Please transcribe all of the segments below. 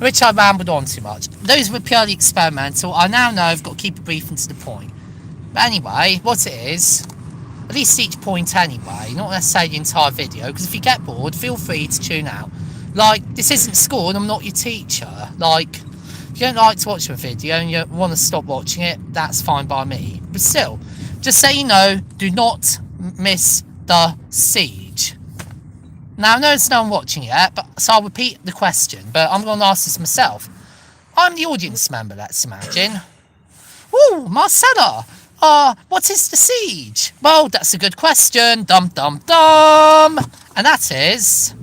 which I rambled on too much. Those were purely experimental. I now know I've got to keep it brief and to the point. But anyway, what it is, at least each point anyway, not necessarily the entire video, because if you get bored, feel free to tune out. Like, this isn't school and I'm not your teacher. Like, if you don't like to watch a video and you want to stop watching it, that's fine by me. But still, just so you know, do not miss the siege. Now, I know there's no one watching yet, but so I'll repeat the question, but I'm going to ask this myself. I'm the audience member, let's imagine. Ooh, Marcella! What is the siege? Well, that's a good question. Dum dum dum! And that is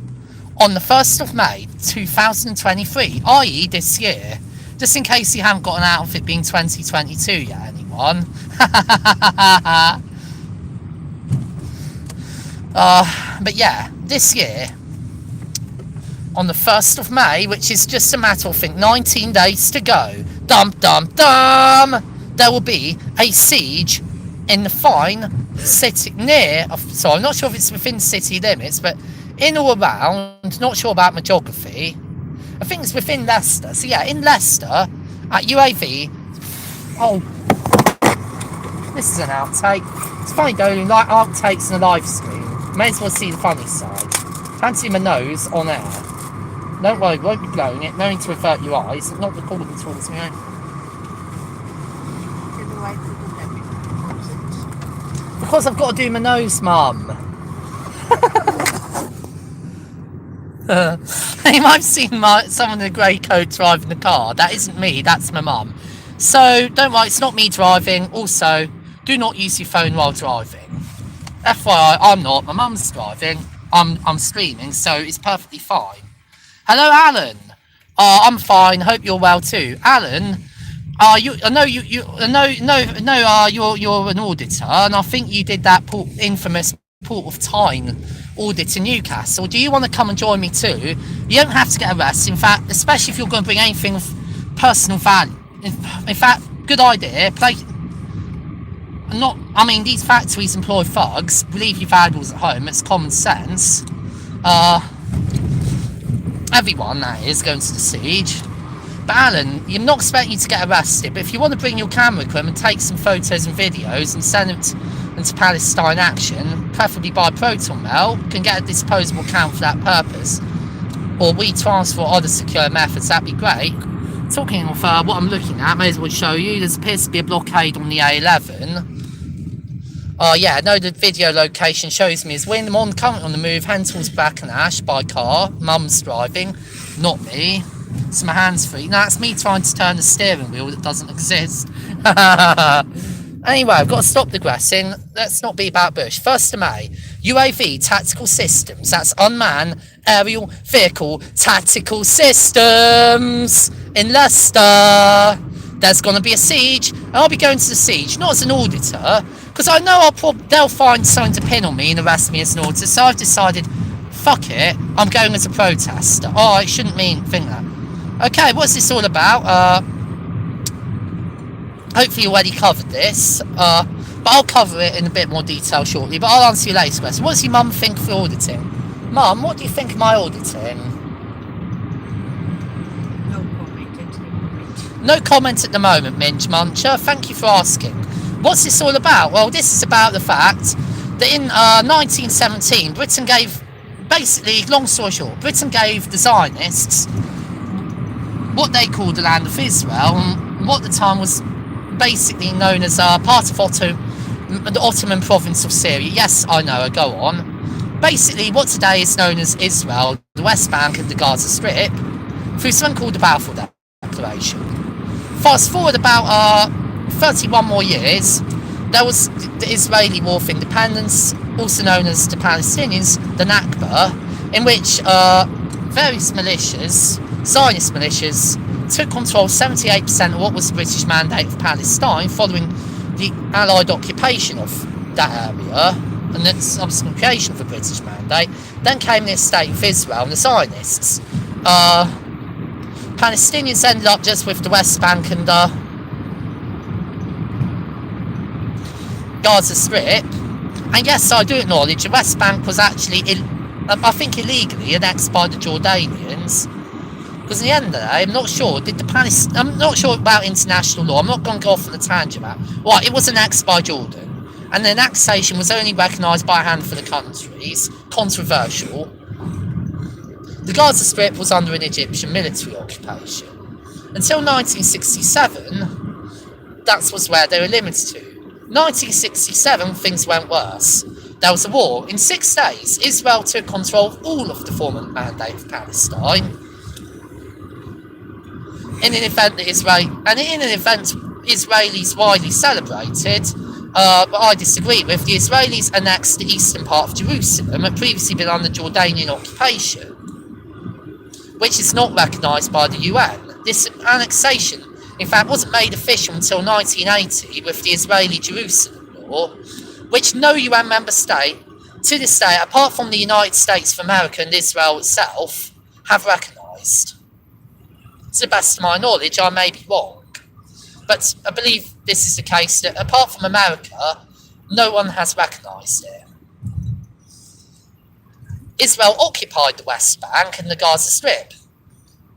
on the 1st of May 2023, i.e. this year. Just in case you haven't gotten out of it being 2022 yet, anyone. But yeah, this year, on the 1st of May, which is just a matter of, I think, 19 days to go, dum dum dum! There will be a siege in the fine city near, so I'm not sure if it's within city limits, but in or around, not sure about my geography. I think it's within Leicester. So yeah, in Leicester, at UAV, oh, this is an outtake. It's funny though, like outtakes in a live stream. May as well see the funny side. Fancy my nose on air. Don't worry, won't be blowing it. No need to avert your eyes. It's not recording towards me. Because I've got to do my nose, Mum. You might have seen someone in a grey coat driving the car. That isn't me, that's my mum. So, don't worry, it's not me driving. Also, do not use your phone while driving. FYI, I'm not. My mum's driving. I'm streaming, so it's perfectly fine. Hello, Alan. I'm fine. Hope you're well too. Alan, you're an auditor, and I think you did that infamous Port of Tyne audit in Newcastle. Do you want to come and join me too? You don't have to get arrested. In fact, especially if you're going to bring anything of personal value. In fact, good idea. These factories employ thugs. Leave your valuables at home. It's common sense. Everyone, that is, going to the siege. But Alan, you're not expecting you to get arrested, but if you want to bring your camera equipment and take some photos and videos and send them into Palestine Action, preferably by Proton Mail, you can get a disposable camera for that purpose. Or we transfer other secure methods, that'd be great. Talking of what I'm looking at, may as well show you, there appears to be a blockade on the A11. Yeah, no, the video location shows me as Wyndham on, currently on the move, heading towards Brackenash by car. Mum's driving, not me. So my hands free. Now that's me trying to turn the steering wheel that doesn't exist. Anyway, I've got to stop digressing. Let's not be about Bush. 1st of May, UAV tactical systems. That's unmanned aerial vehicle tactical systems in Leicester. There's going to be a siege, and I'll be going to the siege, not as an auditor, because I know they'll find something to pin on me and arrest me as an auditor, so I've decided, fuck it, I'm going as a protester. Oh, I shouldn't think that. Okay, what's this all about? Hopefully you already covered this, but I'll cover it in a bit more detail shortly, but I'll answer your latest question. What does your mum think for auditing? Mum, what do you think of my auditing? No comment at the moment, Minge Muncher. Thank you for asking. What's this all about? Well, this is about the fact that in 1917, Britain gave, basically, long story short, Britain gave the Zionists what they called the Land of Israel, and what at the time was basically known as part of the Ottoman province of Syria. Yes, I know, go on. Basically, what today is known as Israel, the West Bank and the Gaza Strip, through something called the Balfour Declaration. Fast forward about 31 more years, there was the Israeli War of Independence, also known as the Palestinians, the Nakba, in which various militias, Zionist militias, took control of 78% of what was the British Mandate of Palestine following the Allied occupation of that area and the subsequent creation of the British Mandate. Then came the state of Israel and the Zionists. Palestinians ended up just with the West Bank and Gaza Strip. And yes, I do acknowledge the West Bank was actually, I think, illegally annexed by the Jordanians. Because in the end of the day, I'm not sure, I'm not sure about international law, I'm not going to go off on a tangent about right, it was annexed by Jordan, and the annexation was only recognised by a handful of countries, controversial. The Gaza Strip was under an Egyptian military occupation. Until 1967, that was where they were limited to. 1967, things went worse. There was a war. In 6 days, Israel took control of all of the former Mandate of Palestine. In an event Israelis widely celebrated, but I disagree with, the Israelis annexed the eastern part of Jerusalem, had previously been under Jordanian occupation, which is not recognised by the UN. This annexation, in fact, wasn't made official until 1980 with the Israeli Jerusalem Law, which no UN member state, to this day, apart from the United States of America and Israel itself, have recognised. To the best of my knowledge, I may be wrong, but I believe this is the case that apart from America, no one has recognised it. Israel occupied the West Bank and the Gaza Strip.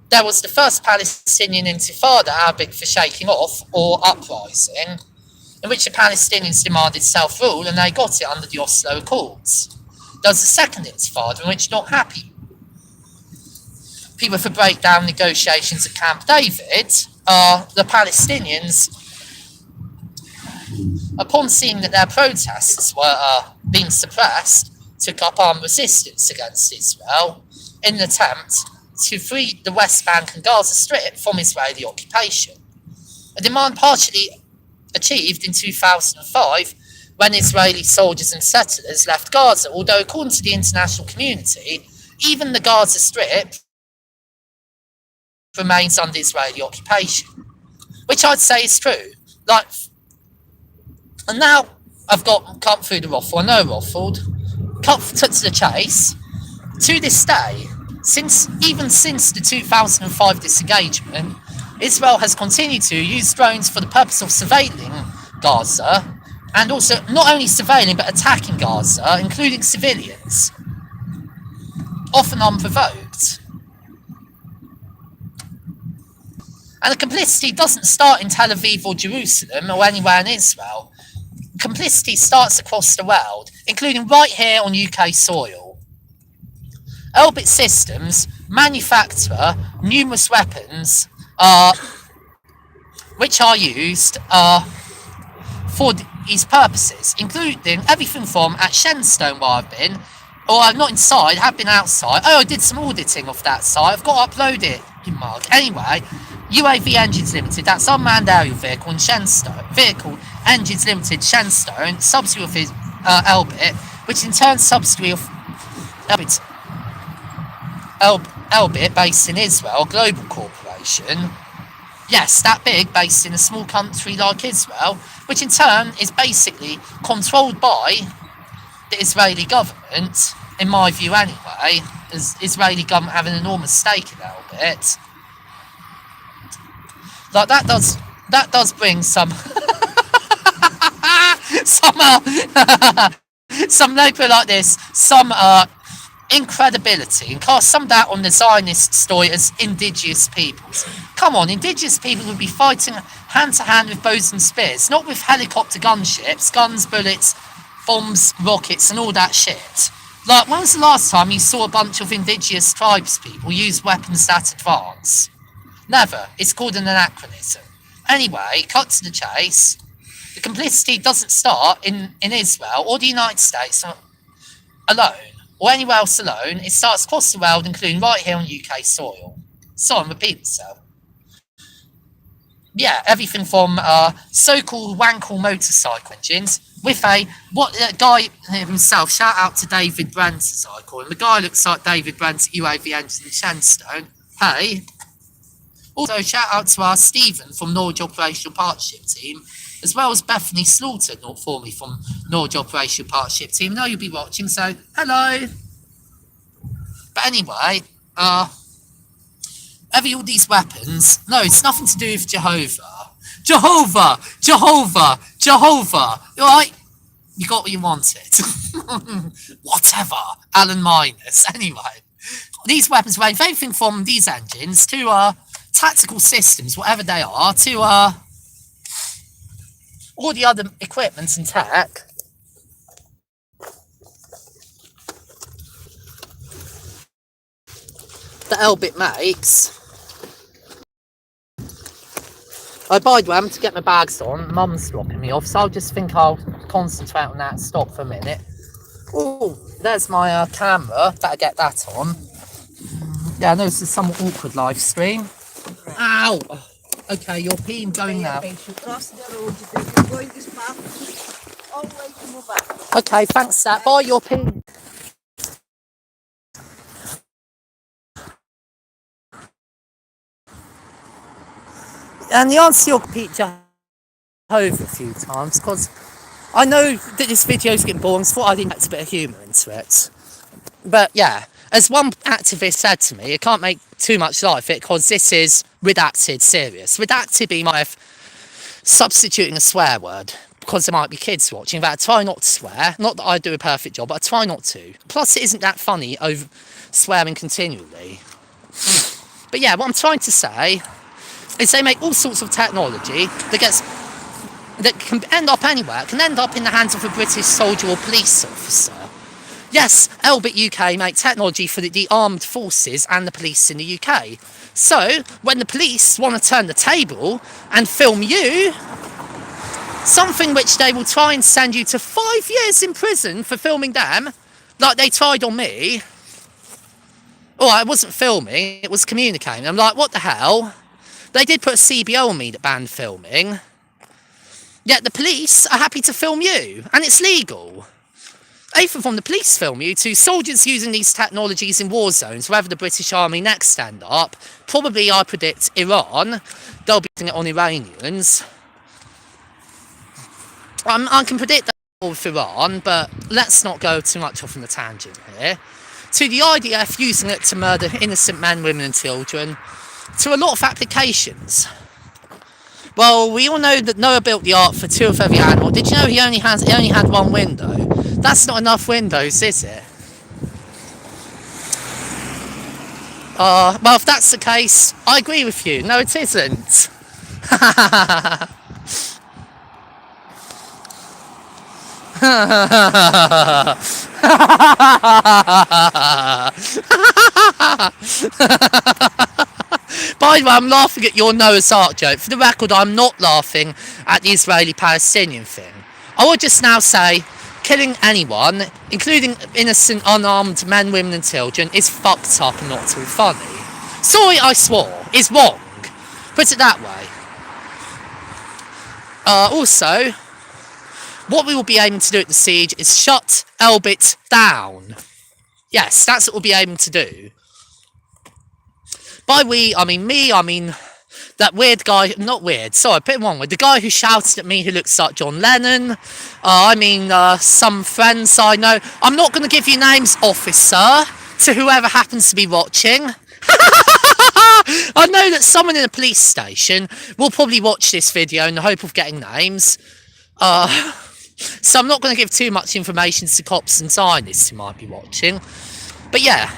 There was the first Palestinian Intifada, Arabic for shaking off or uprising, in which the Palestinians demanded self-rule and they got it under the Oslo Accords. There was a second Intifada in which, not happy people for breakdown negotiations at Camp David, the Palestinians, upon seeing that their protests were being suppressed, took up armed resistance against Israel in an attempt to free the West Bank and Gaza Strip from Israeli occupation. A demand partially achieved in 2005 when Israeli soldiers and settlers left Gaza, although according to the international community, even the Gaza Strip remains under Israeli occupation, which I'd say is true. And now I've cut through the ruffle, I know ruffled, cut to the chase. To this day, even since the 2005 disengagement, Israel has continued to use drones for the purpose of surveilling Gaza, and also not only surveilling but attacking Gaza, including civilians, often unprovoked. And the complicity doesn't start in Tel Aviv or Jerusalem or anywhere in Israel. Complicity starts across the world, including right here on UK soil. Elbit Systems manufacture numerous weapons which are used for these purposes, including everything from at Shenstone where I've been, or I'm not inside, have been outside. Oh, I did some auditing of that site. I've got to upload it, you mug. Anyway, UAV Engines Limited, that's unmanned aerial vehicle in Shenstone. Vehicle Engines Limited, Shenstone, subsidiary of Elbit, which in turn subsidiary of Elbit, based in Israel, a global corporation. Yes, that big, based in a small country like Israel, which in turn is basically controlled by the Israeli government, in my view anyway, as Israeli government have an enormous stake in Elbit. Like that does bring some some no put like this, some incredibility, and cast some doubt on the Zionist story as indigenous peoples. Come on, indigenous people would be fighting hand to hand with bows and spears, not with helicopter gunships, guns, bullets, bombs, rockets, and all that shit. Like, when was the last time you saw a bunch of indigenous tribes people use weapons that advance? Never. It's called an anachronism. Anyway, cut to the chase. The complicity doesn't start in Israel or the United States alone, or anywhere else alone. It starts across the world, including right here on UK soil. So I'm repeating myself. Yeah, everything from so-called Wankel motorcycle engines with a guy himself. Shout out to David Brandt, as I call him. The guy looks like David Brandt at UAV Engines in Shenstone. Hey. Also, shout out to our Stephen from Norwich Operational Partnership Team, as well as Bethany Slaughter, not formerly from Norwich Operational Partnership Team. I know you'll be watching, so hello. But anyway, all these weapons, no, it's nothing to do with Jehovah. Jehovah, right? You got what you wanted. Whatever, Alan Minus. Anyway, These weapons range everything from these engines to tactical systems, whatever they are, to all the other equipment and tech that Elbit makes. By the way, I'm to get my bags on. Mum's dropping me off, so I'll just think I'll concentrate on that. Stop for a minute. Oh, there's my camera. Better get that on. Yeah, I know this is a somewhat awkward live stream. Ow! Okay, you're peeing going now. Cross the road, you think you're going this path, all the way to move back. Okay, thanks, Sat. Bye, you're peeing. And the answer you'll repeat Jehovah a few times, because I know that this video's getting boring, so I thought I'd inject a bit of humour into it. But yeah, as one activist said to me, I can't make too much light of it because this is redacted serious. Redacted being my substituting a swear word because there might be kids watching. But I try not to swear. Not that I do a perfect job, but I try not to. Plus, it isn't that funny over swearing continually. But yeah, what I'm trying to say is they make all sorts of technology that can end up anywhere. It can end up in the hands of a British soldier or police officer. Yes, Elbit UK make technology for the armed forces and the police in the UK. So, when the police want to turn the table and film you, something which they will try and send you to 5 years in prison for filming them, like they tried on me. Oh, I wasn't filming, it was communicating. I'm like, what the hell? They did put a CBO on me that banned filming. Yet the police are happy to film you, and it's legal. Even from the police film you to soldiers using these technologies in war zones, wherever the British Army next stand up. Probably, I predict, Iran. They'll be using it on Iranians. I can predict that with Iran, but let's not go too much off on the tangent here. To the IDF using it to murder innocent men, women and children. To a lot of applications. Well, we all know that Noah built the ark for 2 of every animal. Did you know he only had 1 window? That's not enough windows, is it? Well, if that's the case, I agree with you. No, it isn't. By the way, I'm laughing at your Noah's Ark joke. For the record, I'm not laughing at the Israeli-Palestinian thing. I would just now say, killing anyone, including innocent, unarmed men, women and children, is fucked up and not at all funny. Sorry, I swore. Is wrong. Put it that way. Also, what we will be aiming to do at the siege is shut Elbit down. Yes, that's what we'll be aiming to do. By we, I mean me, I mean that weird guy, not weird, sorry, put him wrong with, the guy who shouted at me who looks like John Lennon, some friends I know. I'm not going to give you names, officer, to whoever happens to be watching. I know that someone in a police station will probably watch this video in the hope of getting names. So I'm not going to give too much information to cops and scientists who might be watching. But yeah.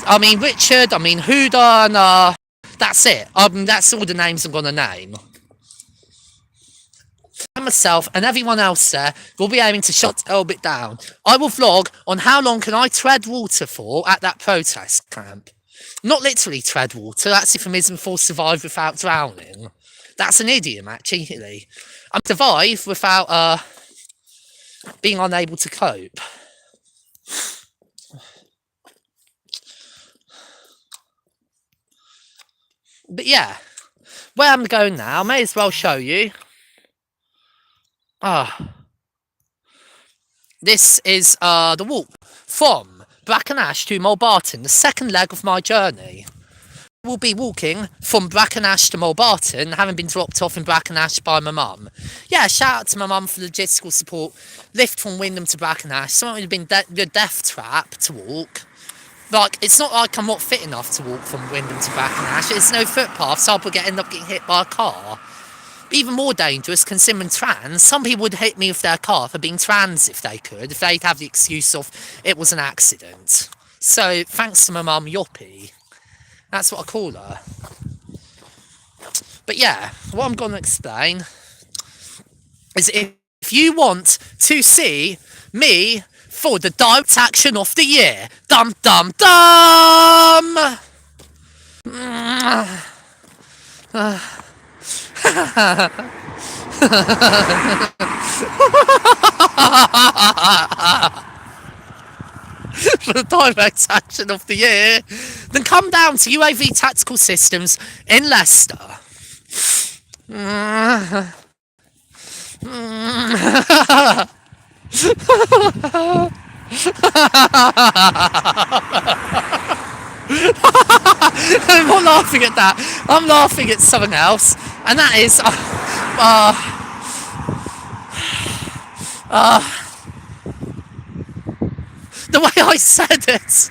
I mean Richard, I mean Huda, and that's it. That's all the names I'm going to name. I myself and everyone else there will be aiming to shut Elbit down. I will vlog on how long can I tread water for at that protest camp. Not literally tread water, that's euphemism for survive without drowning. That's an idiom, actually. I'm survive without being unable to cope. But yeah, where I'm going now, I may as well show you. This is the walk from Brackenash to Mulbarton, the second leg of my journey. We'll be walking from Brackenash to Mulbarton, having been dropped off in Brackenash by my mum. Yeah, shout out to my mum for logistical support. Lift from Wyndham to Brackenash. Something would have been the death trap to walk. Like, it's not like I'm not fit enough to walk from Wyndham to Brackenash. There's no footpath, so I'll end up getting hit by a car. Even more dangerous, considering trans, some people would hit me with their car for being trans if they could, if they'd have the excuse of it was an accident. So, thanks to my mum, Yoppie. That's what I call her. But yeah, what I'm going to explain is if you want to see me for the direct action of the year, dum dum dum! For the direct action of the year, then come down to UAV Tactical Systems in Leicester. I'm not laughing at that. I'm laughing at something else, and that is, the way I said it.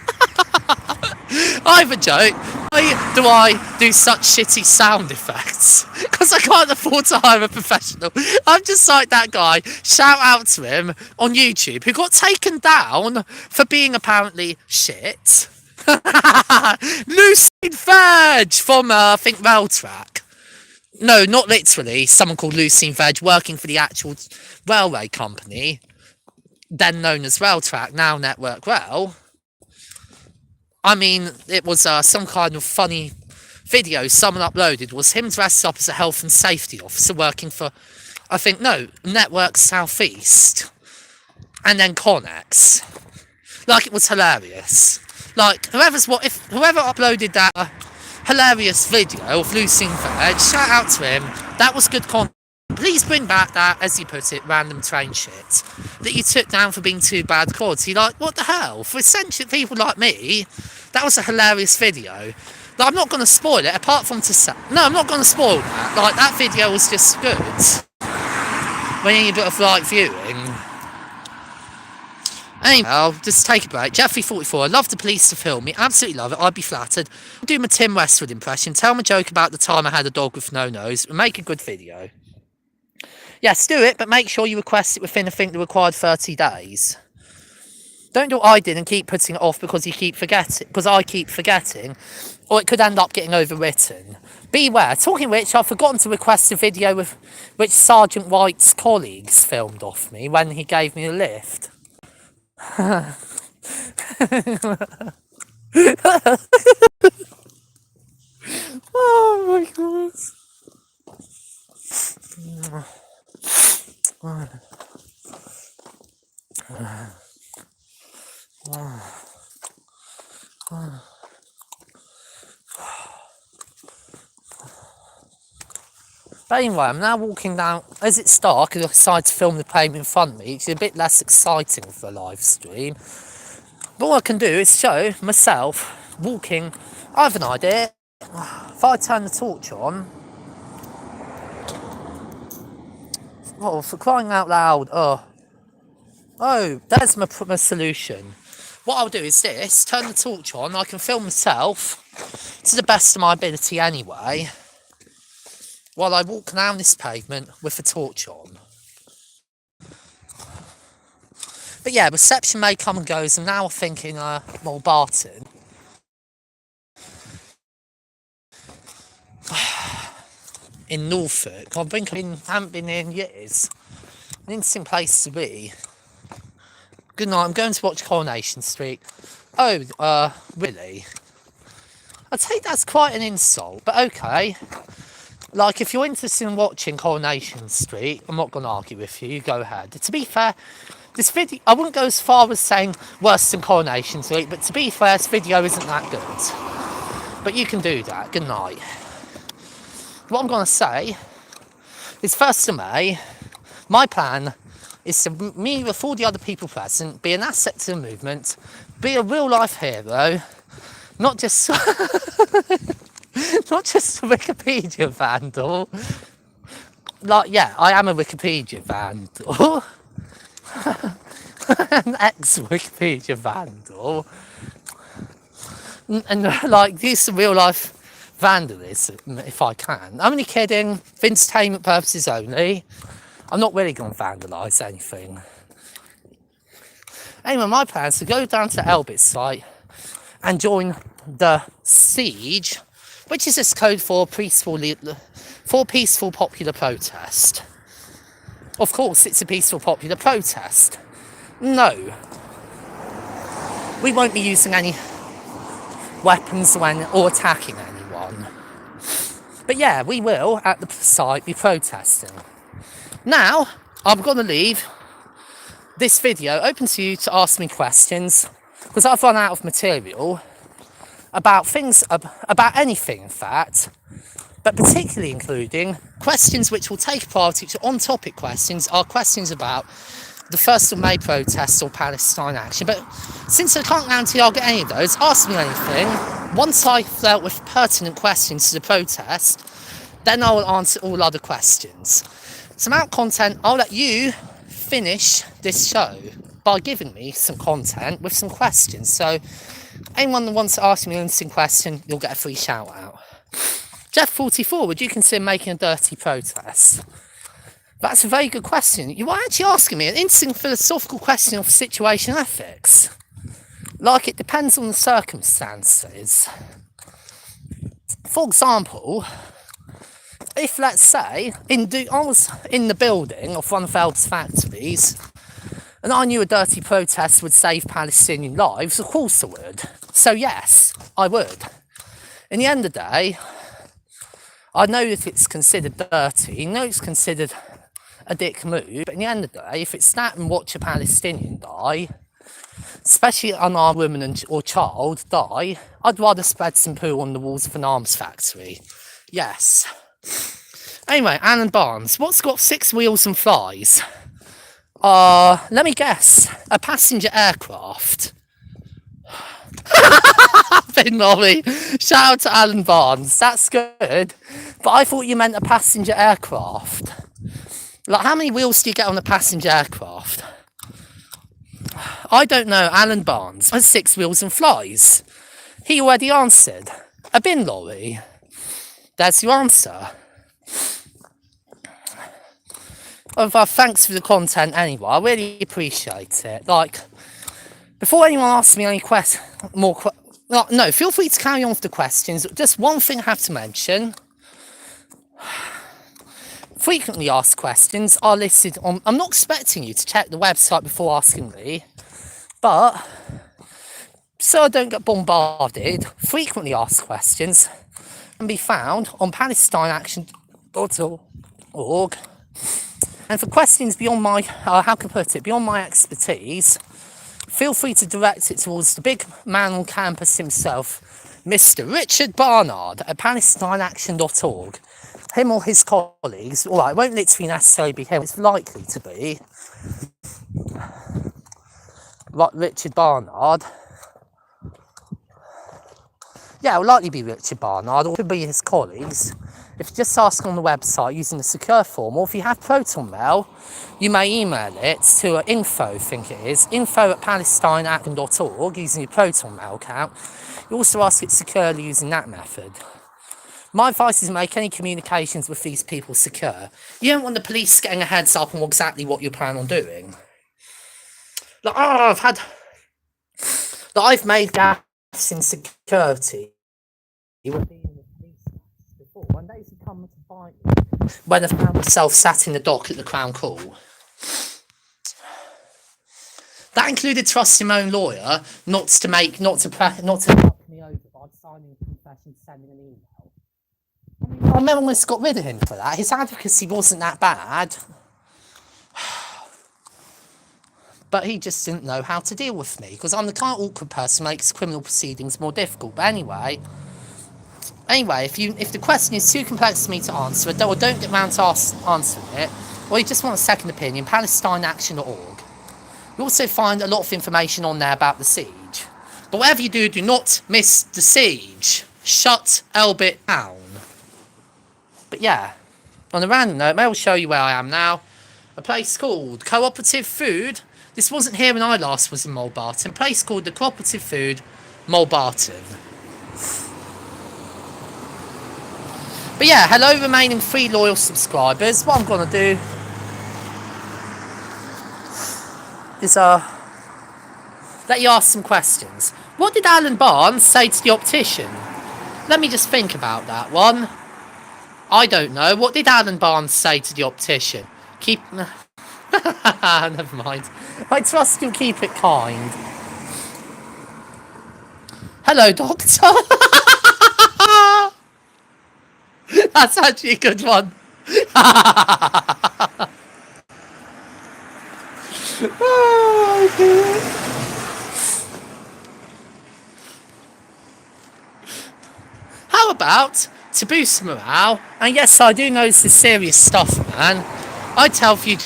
I have a joke. Why do I do such shitty sound effects? Because I can't afford to hire a professional. I'm just like that guy. Shout out to him on YouTube who got taken down for being apparently shit. Lucine Veg from I think Railtrack. No, not literally. Someone called Lucine Veg working for the actual railway company, then known as Railtrack, now Network Rail. I mean, it was some kind of funny video someone uploaded, was him dressed up as a health and safety officer working for, I think, no, Network Southeast, and then Connex. Like, it was hilarious. Like, whoever uploaded that hilarious video of Lucine Veg, shout out to him, that was good content. Please bring back that, as you put it, random train shit that you took down for being too bad quality. Like, what the hell? For essentially people like me, that was a hilarious video. Like, I'm not going to spoil it, apart from to say... No, I'm not going to spoil that. Like, that video was just good. When you need a bit of light viewing. Anyway, I'll just take a break. Jeffrey44, I love the police to film me. Absolutely love it. I'd be flattered. I'll do my Tim Westwood impression. Tell my joke about the time I had a dog with no nose. And make a good video. Yes, do it, but make sure you request it within, I think, the required 30 days. Don't do what I did and keep putting it off because you keep forgetting, because I keep forgetting, or it could end up getting overwritten. Beware. Talking of which, I've forgotten to request a video with which Sergeant White's colleagues filmed off me when he gave me a lift. Oh my god. But anyway, I'm now walking down, as it's dark, I decide to film the pavement in front of me, which is a bit less exciting for a live stream. But what I can do is show myself walking. I have an idea. If I turn the torch on, oh, for crying out loud, oh, there's my solution. What I'll do is this, turn the torch on, I can film myself to the best of my ability anyway, while I walk down this pavement with the torch on. But yeah, reception may come and goes, and now I'm thinking, well, Barton. In Norfolk, I think I haven't been in years. An interesting place to be. Good night, I'm going to watch Coronation Street. Oh, really? I'd say that's quite an insult, but okay. Like, if you're interested in watching Coronation Street, I'm not going to argue with you, go ahead. To be fair, this video, I wouldn't go as far as saying worse than Coronation Street, but to be fair, this video isn't that good. But you can do that, good night. What I'm going to say is 1st of May, my plan is to me with all the other people present, be an asset to the movement, be a real life hero, not just not just a Wikipedia vandal. Like, yeah, I am a Wikipedia vandal. An ex-Wikipedia vandal. And like, do some real life vandalism if I can. I'm only kidding, for entertainment purposes only. I'm not really going to vandalise anything. Anyway, my plan is to go down to Elbit site and join the siege, which is just code for peaceful popular protest. Of course, it's a peaceful popular protest. No, we won't be using any weapons or attacking anyone. But yeah, we will at the site be protesting. Now, I'm going to leave this video open to you to ask me questions, because I've run out of material about things, about anything in fact, but particularly including questions which will take priority to on-topic questions are questions about the 1st of May protests or Palestine action. But since I can't guarantee I'll get any of those, ask me anything. Once I've dealt with pertinent questions to the protest, then I will answer all other questions. Some out content, I'll let you finish this show by giving me some content with some questions. So anyone that wants to ask me an interesting question, you'll get a free shout out. Jeff44, would you consider making a dirty protest? That's a very good question. You are actually asking me an interesting philosophical question of situation ethics. Like, it depends on the circumstances. For example, if, let's say, I was in the building of one of Elb's factories, and I knew a dirty protest would save Palestinian lives, of course I would. So yes, I would. In the end of the day, I know that it's considered dirty, I know it's considered a dick move, but in the end of the day, if it's that and watch a Palestinian die, especially an unarmed woman or child die, I'd rather spread some poo on the walls of an arms factory. Yes. Anyway, Alan Barnes, what's got 6 wheels and flies? Let me guess, a passenger aircraft. Bin lorry. Shout out to Alan Barnes, that's good. But I thought you meant a passenger aircraft. Like, how many wheels do you get on a passenger aircraft? I don't know. Alan Barnes has 6 wheels and flies. He already answered. A bin lorry. There's your answer. Well, thanks for the content anyway. I really appreciate it. Like, before anyone asks me any no, feel free to carry on with the questions. Just one thing I have to mention. Frequently asked questions are listed on... I'm not expecting you to check the website before asking me, but so I don't get bombarded, frequently asked questions can be found on PalestineAction.org. And for questions beyond my, how can I put it, beyond my expertise, feel free to direct it towards the big man on campus himself, Mr. Richard Barnard at PalestineAction.org. Him or his colleagues, all right, it won't literally necessarily be him, it's likely to be like Richard Barnard. Yeah, it will likely be Richard Barnard, or it could be his colleagues. If you just ask on the website using the secure form, or if you have Proton Mail, you may email it to info, I think it is, info@PalestineAction.org using your Proton Mail account. You also ask it securely using that method. My advice is make any communications with these people secure. You don't want the police getting a heads up on exactly what you plan on doing. Like, I've made gaffes in security. Before. One day to come to bite me when I found myself sat in the dock at the Crown Court. That included trusting my own lawyer not to fuck me over by signing a confession, sending an email. I remember when I got rid of him for that. His advocacy wasn't that bad. But he just didn't know how to deal with me, because I'm the kind of awkward person who makes criminal proceedings more difficult. But anyway, if the question is too complex for me to answer, or don't get round to answering it, or you just want a second opinion, PalestineAction.org. You also find a lot of information on there about the siege. But whatever you do, do not miss the siege. Shut Elbit down. But yeah, on a random note, I will show you where I am now. A place called Cooperative Food. This wasn't here when I last was in Mulbarton. A place called the Cooperative Food, Mulbarton. But yeah, hello remaining 3 loyal subscribers. What I'm gonna do is let you ask some questions. What did Alan Barnes say to the optician? Let me just think about that one. I don't know. What did Alan Barnes say to the optician? Keep... Never mind. I trust you'll keep it kind. Hello, doctor. That's actually a good one. Oh, dear. How about, to boost morale, and yes, I do know this is serious stuff, man, I tell you...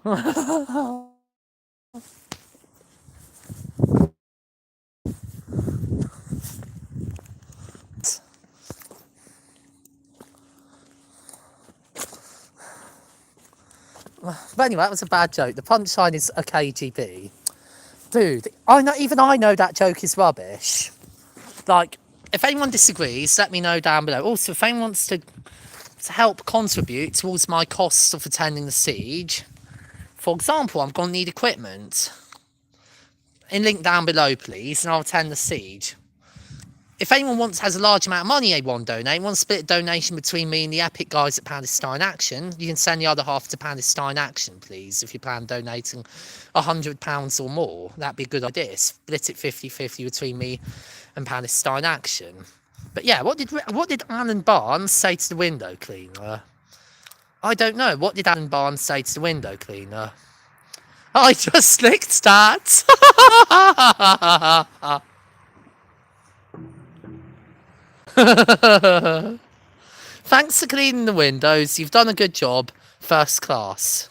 But anyway, that was a bad joke. The punchline is a KGB. Dude, even I know that joke is rubbish. Like, if anyone disagrees, let me know down below. Also, if anyone wants to help contribute towards my costs of attending the siege, for example, I'm going to need equipment. In link down below, please, and I'll attend the siege. If anyone has a large amount of money they want to donate, want to split a donation between me and the epic guys at Palestine Action, you can send the other half to Palestine Action, please, if you plan donating £100 or more. That'd be a good idea. Split it 50-50 between me and Palestine Action. But yeah, what did Alan Barnes say to the window cleaner? I don't know. What did Alan Barnes say to the window cleaner? I just licked that. Thanks for cleaning the windows. You've done a good job. First class.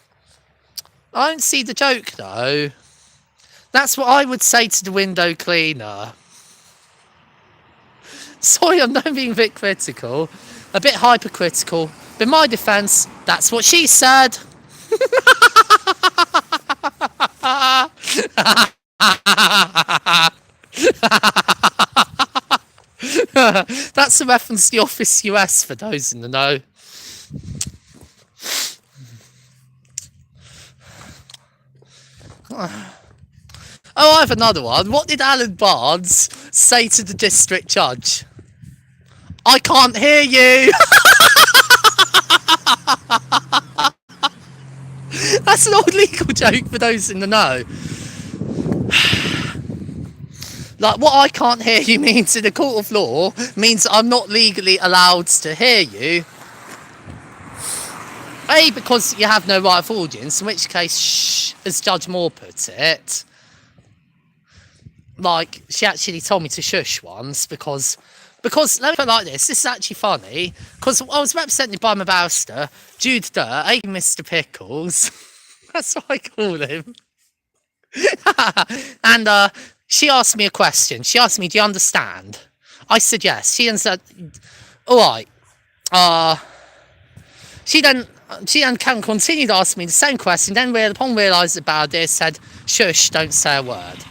I don't see the joke, though. That's what I would say to the window cleaner. Sorry, I'm not being a bit critical. A bit hypercritical. But in my defence, that's what she said. That's a reference to The Office US for those in the know. Oh, I have another one. What did Alan Barnes say to the district judge? I can't hear you. That's an old legal joke for those in the know. Like, what I can't hear you means in a court of law means I'm not legally allowed to hear you. A, because you have no right of audience, in which case, shh, as Judge Moore put it. Like, she actually told me to shush once because let me put it like this is actually funny, because I was represented by my barrister, Jude Dirt, aka Mr. Pickles. That's what I call him. And, she asked me a question. She asked me, do you understand? I said yes. She then said, alright. She then continued to ask me the same question, then upon realising about this, said, shush, don't say a word.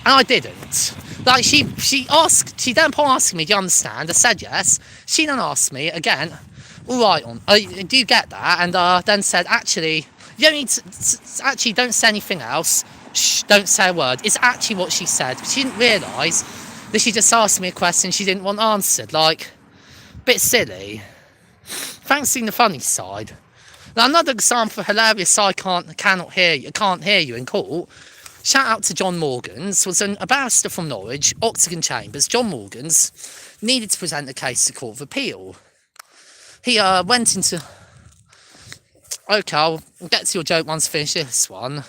And I didn't. Like, she then upon asking me, do you understand? I said yes. She then asked me again, alright, do you get that? And then said, actually, you don't need to, actually, don't say anything else. Shh, don't say a word. It's actually what she said. But she didn't realise that she just asked me a question she didn't want answered. Like, a bit silly. Thanks for seeing the funny side. Now, another example of hilarious I can't hear you in court. Shout out to John Morgans, was a barrister from Norwich, Octagon Chambers. John Morgans needed to present a case to Court of Appeal. He went into... Okay, I'll get to your joke once I finish this one.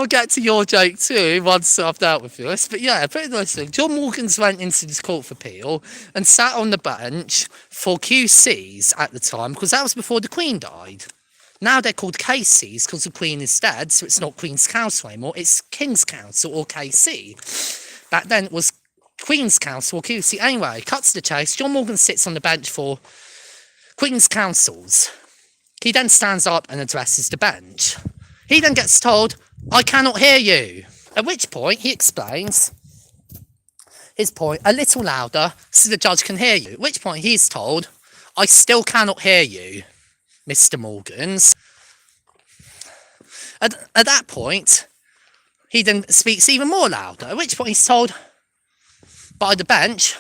get to your joke too once I've dealt with this. But yeah, pretty nice thing. John Morgans went into this court of appeal and sat on the bench for QCs at the time because that was before the Queen died. Now they're called KCs because the Queen is dead, so it's not Queen's Counsel anymore. It's King's Counsel or KC. Back then it was Queen's Counsel or QC. Anyway, cut to the chase. John Morgan sits on the bench for Queen's Counsels. He then stands up and addresses the bench. He then gets told, "I cannot hear you." At which point he explains his point a little louder so the judge can hear you. At which point he's told, "I still cannot hear you, Mr. Morgans." At that point, he then speaks even more louder, at which point he's told by the bench,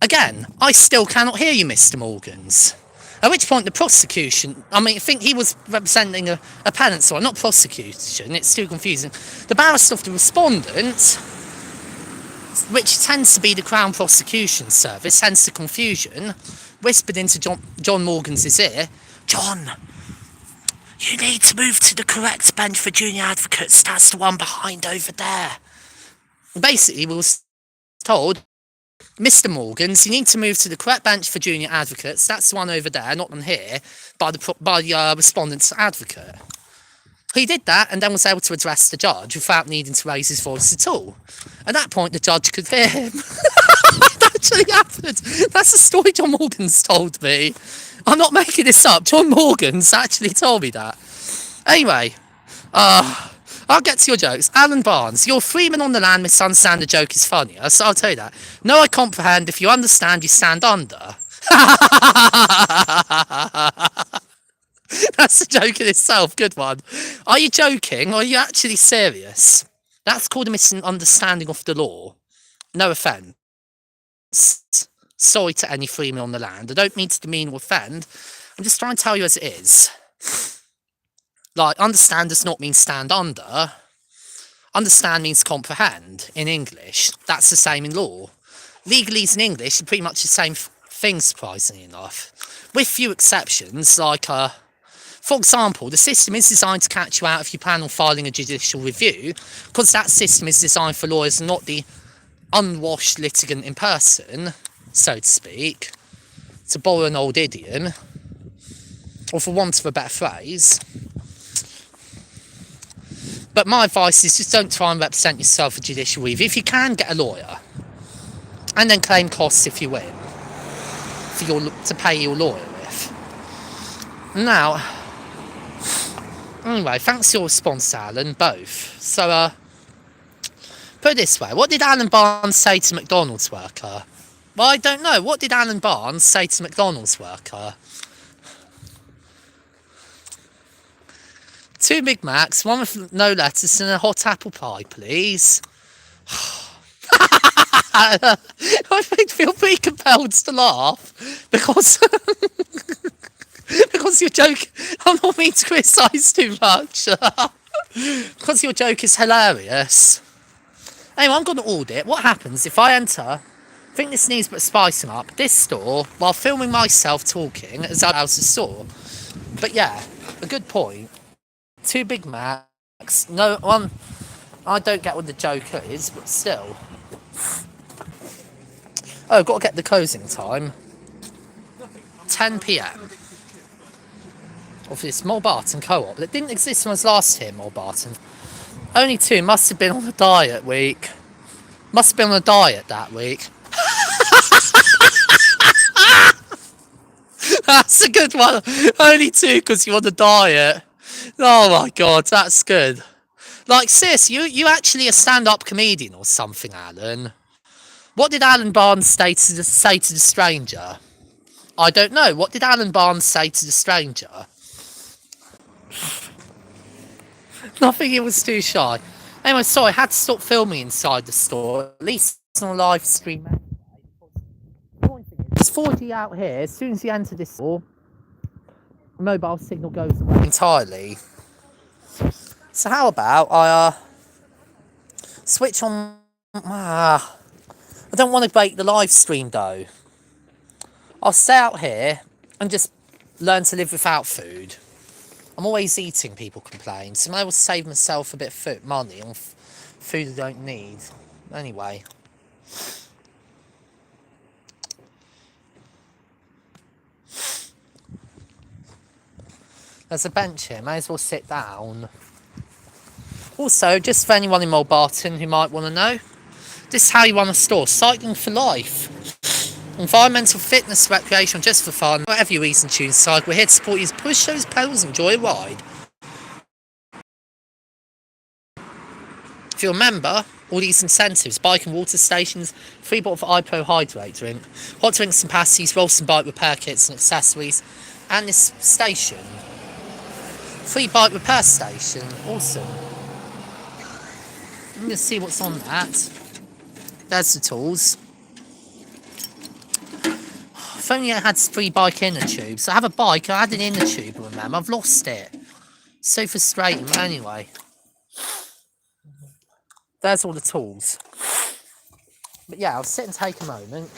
again, "I still cannot hear you, Mr. Morgans." At which point the prosecution, I think he was representing a appellant, so not prosecution, it's too confusing. The barrister of the respondent, which tends to be the Crown Prosecution Service, hence the confusion, whispered into John Morgans' ear, "John, you need to move to the correct bench for junior advocates. That's the one behind over there." Basically, we was told, "Mr. Morgans, you need to move to the correct bench for junior advocates. That's the one over there, not on here," by the respondent's advocate. He did that and then was able to address the judge without needing to raise his voice at all. At that point, the judge could hear him. That actually happened. That's the story John Morgans told me. I'm not making this up. John Morgans actually told me that. Anyway, I'll get to your jokes. Alan Barnes, "You're freeman on the land, misunderstand the joke is funnier." So I'll tell you that. "No, I comprehend. If you understand, you stand under." That's the joke in itself. Good one. Are you joking or are you actually serious? That's called a misunderstanding of the law. No offence. Sorry to any freeman on the land. I don't mean to demean or offend. I'm just trying to tell you as it is. Like, understand does not mean stand under. Understand means comprehend in English. That's the same in law. Legalese in English are pretty much the same thing, surprisingly enough. With few exceptions, like, for example, the system is designed to catch you out if you plan on filing a judicial review, because that system is designed for lawyers and not the unwashed litigant in person, so to speak, to borrow an old idiom, or for want of a better phrase. But my advice is just don't try and represent yourself for judicial review. If you can, get a lawyer. And then claim costs if you win. To pay your lawyer with. Now, anyway, thanks for your response, Alan, both. So, put it this way. What did Alan Barnes say to McDonald's worker? Well, I don't know. What did Alan Barnes say to McDonald's worker? 2 Big Macs, one with no lettuce and a hot apple pie, please. I feel pretty compelled to laugh because because your joke, I'm not meaning to criticise too much, because your joke is hilarious. Anyway, I'm going to audit. What happens if I enter, I think this needs a bit of spicing up, this store, while filming myself talking as I was the store. But yeah, a good point. 2 Big Macs, no one. I don't get what the joke is, but still. Oh, got to get the closing time. 10 p.m. of this Mulbarton Co-op that didn't exist when I was last here, Mulbarton. Only 2, must have been on a diet week. Must have been on a diet that week. That's a good one. Only 2 because you're on a diet. Oh my god, that's good. Like, sis, you actually a stand-up comedian or something, Alan. What did Alan Barnes say to the stranger? I don't know. What did Alan Barnes say to the stranger? Nothing, he was too shy. Anyway, sorry, I had to stop filming inside the store, at least on a live stream. It's 4G out here. As soon as you enter this store, mobile signal goes away entirely. So how about I switch on... I don't want to break the live stream though. I'll stay out here and just learn to live without food. I'm always eating, people complain. So I may as well save myself a bit of money on food I don't need. Anyway. There's a bench here, may as well sit down. Also, just for anyone in Mulbarton who might want to know, this is how you run a store. Cycling for life. Environmental fitness, recreation, just for fun. Whatever your reason, tune cycle. We're here to support you. Push those pedals, enjoy a ride. If you're a member, all these incentives, bike and water stations, free bottle of iPro Hydrate drink, hot drinks and pasties, Rolls and bike repair kits and accessories, and this station. Free bike repair station, awesome. I'm going to see what's on that. There's the tools. If only I had free bike inner tubes. I have a bike, I had an inner tube, remember? I've lost it. So frustrating, but anyway. There's all the tools. But yeah, I'll sit and take a moment.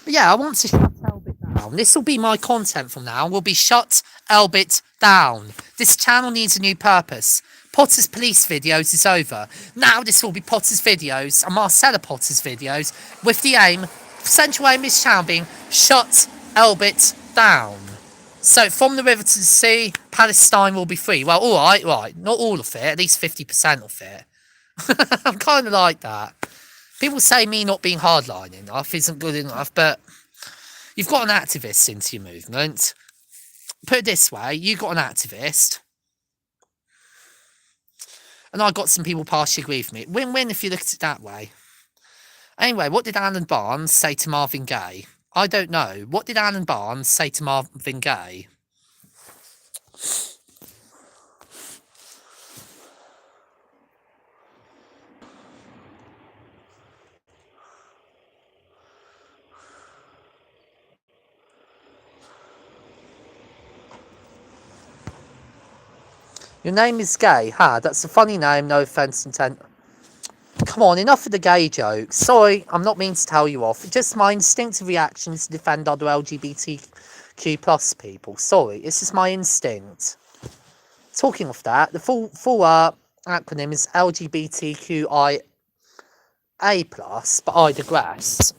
But yeah, I want to shut Elbit down. This will be my content from now. Will be shut Elbit down. This channel needs a new purpose. Potter's police videos is over. Now this will be Potter's videos and Marcella Potter's videos with the aim, central aim of this channel being shut Elbit down. So from the river to the sea, Palestine will be free. Well, alright, right. Not all of it, at least 50% of it. I'm kind of like that. People say me not being hardline enough isn't good enough, but you've got an activist into your movement. Put it this way, you got an activist. And I got some people partially agree with me. Win-win if you look at it that way. Anyway, what did Alan Barnes say to Marvin Gaye? I don't know. What did Alan Barnes say to Marvin Gaye? Your name is Gay? That's a funny name, no offence intent. Come on, enough of the gay jokes. Sorry, I'm not meaning to tell you off. Just my instinctive reaction is to defend other LGBTQ plus people. Sorry, it's just my instinct. Talking of that, the full acronym is LGBTQIA+, but I digress.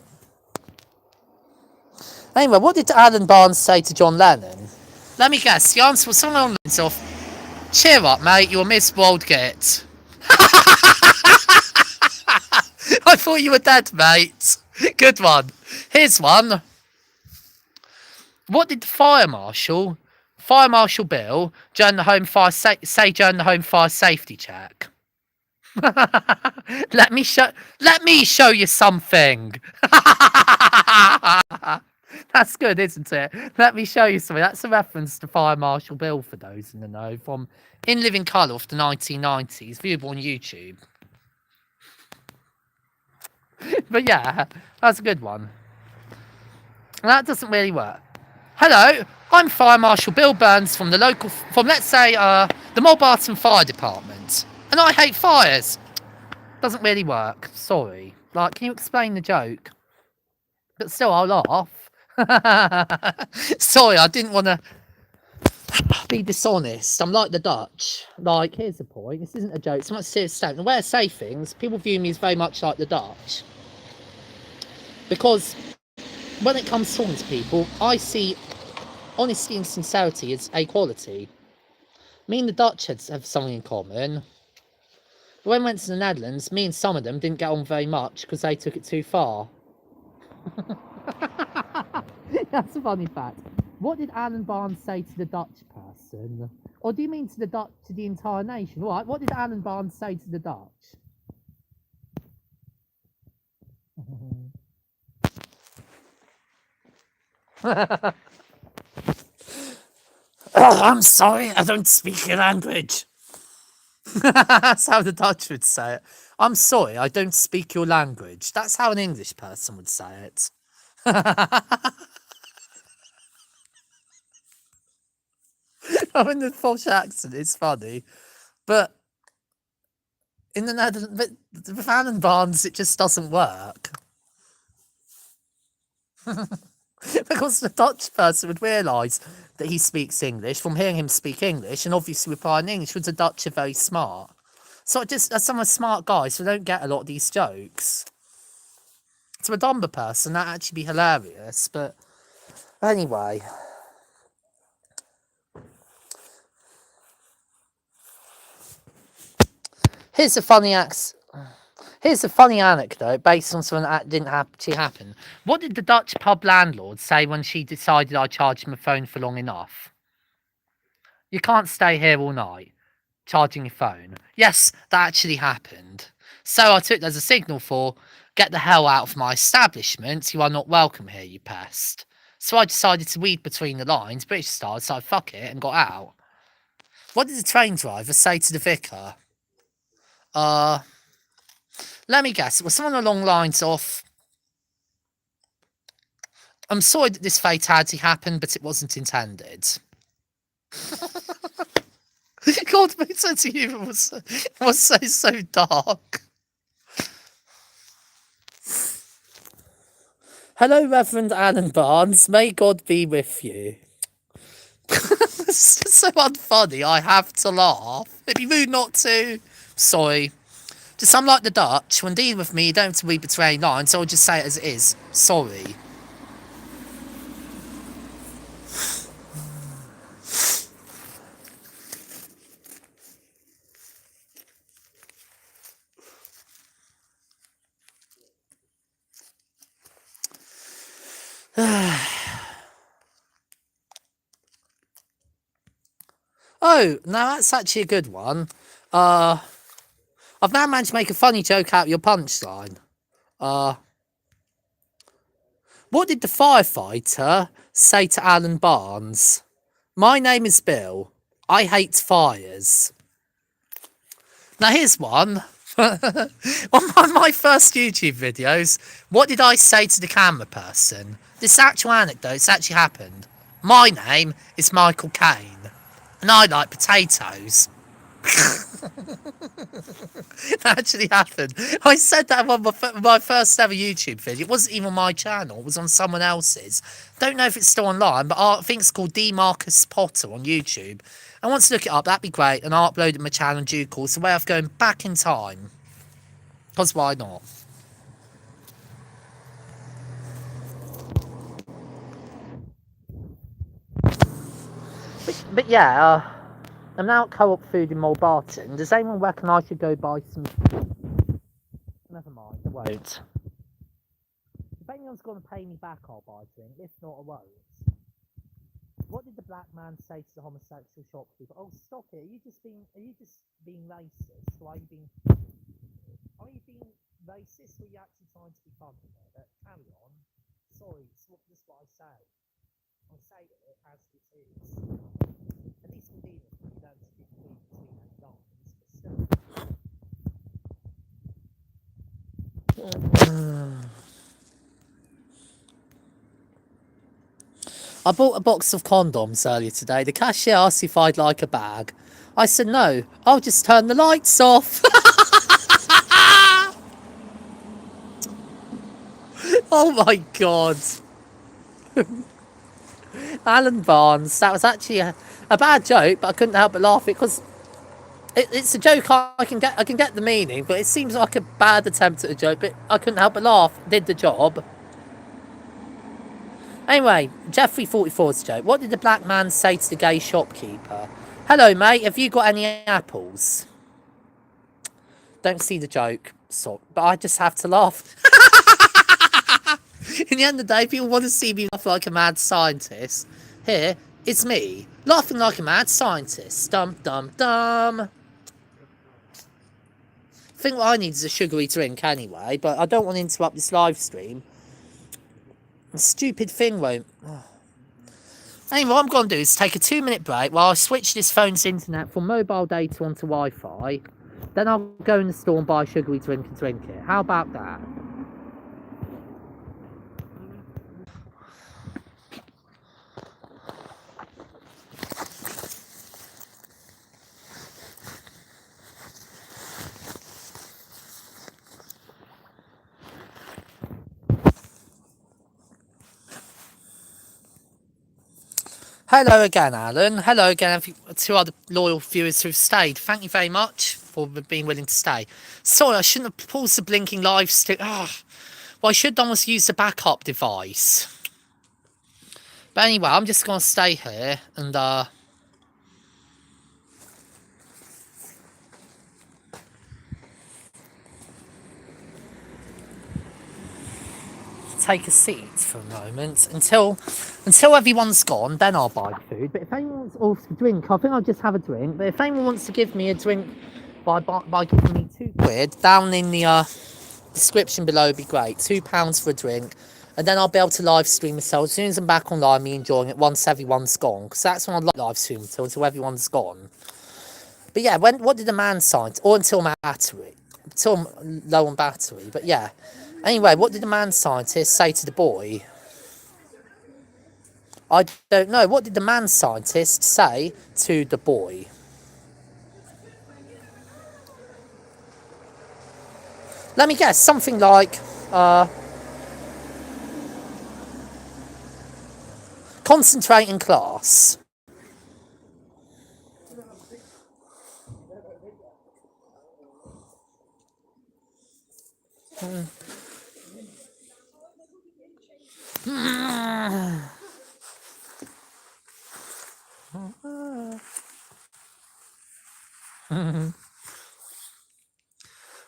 Anyway, what did Alan Barnes say to John Lennon? Let me guess, the answer was something on the lines of, cheer up, mate, you're a Miss World Git. I thought you were dead, mate. Good one. Here's one. What did the Fire Marshal Bill, during the home fire say during the home fire safety check? Let me show you something. That's good, isn't it? Let me show you something. That's a reference to Fire Marshal Bill, for those in the know, from In Living Colour of the 1990s, viewable on YouTube. But yeah, that's a good one. And that doesn't really work. Hello, I'm Fire Marshal Bill Burns from let's say, the Mulbarton Fire Department. And I hate fires. Doesn't really work. Sorry. Like, can you explain the joke? But still, I'll laugh. Sorry, I didn't want to be dishonest. I'm like the Dutch. Like, here's the point. This isn't a joke. It's not a serious statement. The way I say things, people view me as very much like the Dutch. Because when it comes to talking to people, I see honesty and sincerity as a quality. Me and the Dutch have something in common. But when I went to the Netherlands, me and some of them didn't get on very much because they took it too far. That's a funny fact. What did Alan Barnes say to the Dutch person? Or do you mean to the entire nation? Right, what did Alan Barnes say to the Dutch? I'm sorry, I don't speak your language. That's how the Dutch would say it. I'm sorry, I don't speak your language. That's how an English person would say it. I'm in the posh accent, it's funny. But In the Netherlands, but with Alan Barnes, it just doesn't work. Because the Dutch person would realise that he speaks English from hearing him speak English, and obviously reply in English, because the Dutch are very smart. So just as some are smart guys, so they don't get a lot of these jokes. To a dumber person, that'd actually be hilarious, but anyway. Here's a funny anecdote based on something that didn't actually happen. What did the Dutch pub landlord say when she decided I charged him a phone for long enough? You can't stay here all night charging your phone. Yes, that actually happened. So I took it as a signal for, get the hell out of my establishment, you are not welcome here, you pest. So I decided to read between the lines, British style, so I fuck it and got out. What did the train driver say to the vicar? Let me guess, it was something along the lines of, I'm sorry that this fatality happened, but it wasn't intended. God, my sense of humour was so dark. Hello, Reverend Alan Barnes. May God be with you. It's so unfunny, I have to laugh. It'd be rude not to. Sorry. Just unlike the Dutch, when dealing with me, you don't have to read between lines, so I'll just say it as it is. Sorry. Oh, now that's actually a good one. I've now managed to make a funny joke out of your punchline. What did the firefighter say to Alan Barnes? My name is Bill. I hate fires. Now here's one. On my first YouTube videos, what did I say to the camera person? This actual anecdote's actually happened. My name is Michael Caine, and I like potatoes. That actually happened. I said that on my first ever YouTube video. It wasn't even on my channel, it was on someone else's. Don't know if it's still online, but I think it's called D. Marcus Potter on YouTube. And once you look it up, that'd be great, and I'll upload it to my channel in due course. It's a way of going back in time. Because why not? But yeah, I'm now at Co-op Food in Mulbarton. Does anyone reckon I should go buy some... Never mind, I won't. If anyone's going to pay me back, I'll buy a drink. If not, I won't. What did the black man say to the homosexual shopkeeper? Oh, stop it! Are you just being racist? Or are you being racist? Or are you actually trying to be funny? Carry on. Sorry, this is what I say. I say it as it is. At least with Venus, you don't have to be between those lines, but still. I bought a box of condoms earlier today. The cashier asked if I'd like a bag. I said no, I'll just turn the lights off. Oh my god. Alan Barnes, that was actually a bad joke, but I couldn't help but laugh because it's a joke I can get the meaning, but it seems like a bad attempt at a joke, but I couldn't help but laugh. Did the job. Anyway, Jeffrey44's joke. What did the black man say to the gay shopkeeper? Hello, mate, have you got any apples? Don't see the joke, but I just have to laugh. In the end of the day, people want to see me laugh like a mad scientist. Here, it's me, laughing like a mad scientist. Dum, dum, dum. I think what I need is a sugary drink anyway, but I don't want to interrupt this live stream. The stupid thing won't... Anyway, what I'm going to do is take a 2-minute break while I switch this phone's internet from mobile data onto Wi-Fi. Then I'll go in the store and buy a sugary drink and drink it. How about that? Hello again, Alan. Hello again to other loyal viewers who've stayed. Thank you very much for being willing to stay. Sorry, I shouldn't have paused the blinking live stick. Well, I should almost use the backup device. But anyway, I'm just going to stay here and take a seat for a moment until everyone's gone. Then I'll buy food. But if anyone wants to drink, I think I'll just have a drink. But if anyone wants to give me a drink by giving me £2, down in the description below would be great. £2 for a drink, and then I'll be able to live stream myself as soon as I'm back online. Me enjoying it once everyone's gone, because that's when I live stream until everyone's gone. But yeah, what did the man sign? Or until I'm low on battery. But yeah. Anyway, what did the man scientist say to the boy? I don't know. What did the man scientist say to the boy? Let me guess. Something like, concentrate in class.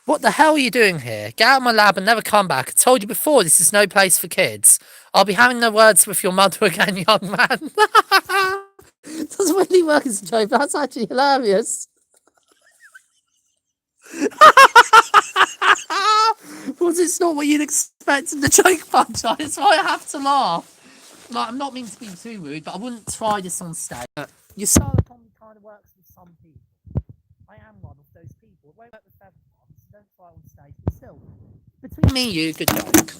What the hell are you doing here? Get out of my lab and never come back. I told you before, this is no place for kids. I'll be having no words with your mother again, young man. Doesn't really work as a joke, but that's actually hilarious. Well, it's not what you'd expect in the joke punchline. That's why I have to laugh. Like, I'm not meaning to be too rude, but I wouldn't try this on stage. Your style of comedy kind of works with some people. I am one of those people. It won't work with everyone, so don't try it on stage. But still, between me and you, good joke.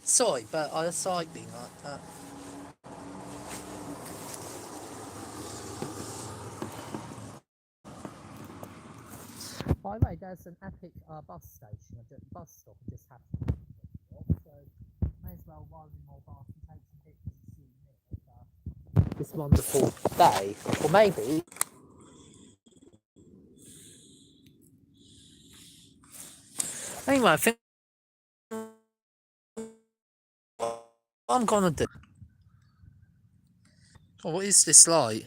Sorry, but I like being like that. By the way, there's an epic bus station, a bus stop, I just happened to so may as well, while we're more bar, take some pictures of this wonderful day. Or maybe anyway, I think what I'm gonna do. Oh, what is this light?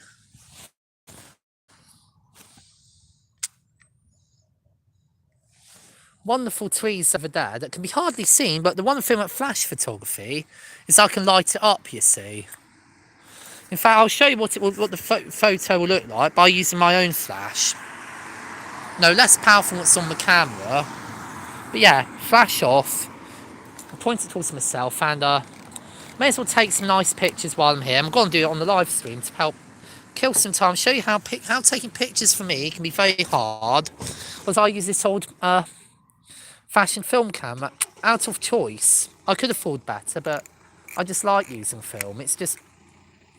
Wonderful trees over there that can be hardly seen, but the one thing about flash photography is I can light it up, you see. In fact, I'll show you what the photo will look like by using my own flash. No, less powerful than what's on the camera. But yeah, flash off. I'll point it towards myself and may as well take some nice pictures while I'm here. I'm going to do it on the live stream to help kill some time. Show you how taking pictures for me can be very hard. Because I use this old fashion film camera out of choice. I could afford better, but I just like using film. It's just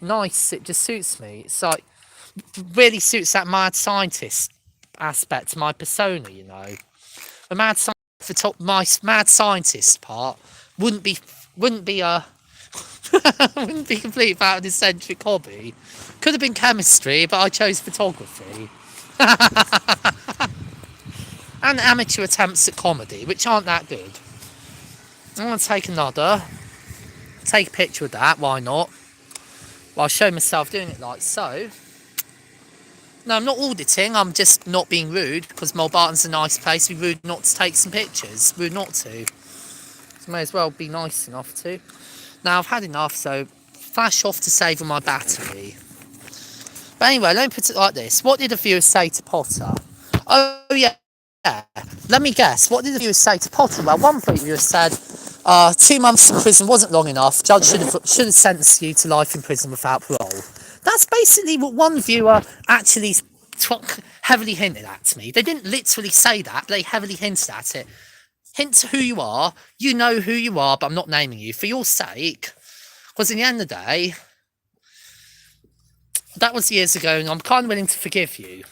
nice. It just suits me. It's like really suits that mad scientist aspect to my persona, you know. The my mad scientist part wouldn't be wouldn't be complete without an eccentric hobby. Could have been chemistry, but I chose photography. And amateur attempts at comedy, which aren't that good. I'm going to take a picture of that, why not? Well, I'll show myself doing it like so. No, I'm not auditing, I'm just not being rude, because Mulbarton's a nice place, it'd be rude not to take some pictures, rude not to. So may as well be nice enough to. Now, I've had enough, so flash off to save on my battery. But anyway, let me put it like this. What did the viewers say to Potter? Oh, yeah. Let me guess. What did the viewers say to Potter? Well, one viewer said, 2 months in prison wasn't long enough. Judge should have sentenced you to life in prison without parole. That's basically what one viewer actually heavily hinted at to me. They didn't literally say that, but they heavily hinted at it. Hint to who you are. You know who you are, but I'm not naming you for your sake. Because in the end of the day, that was years ago, and I'm kind of willing to forgive you.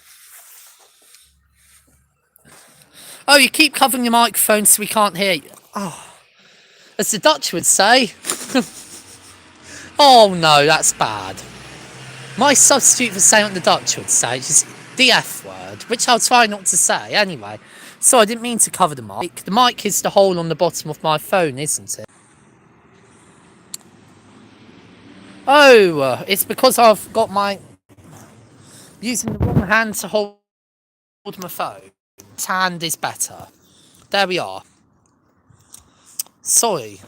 Oh, you keep covering your microphone so we can't hear you. Oh, as the Dutch would say. Oh no, that's bad. My substitute for saying what the Dutch would say, which is the F word, which I'll try not to say anyway. So I didn't mean to cover the mic. The mic is the hole on the bottom of my phone, isn't it? Oh, it's because I've got my using the wrong hand to hold my phone. This hand is better. There we are. Sorry.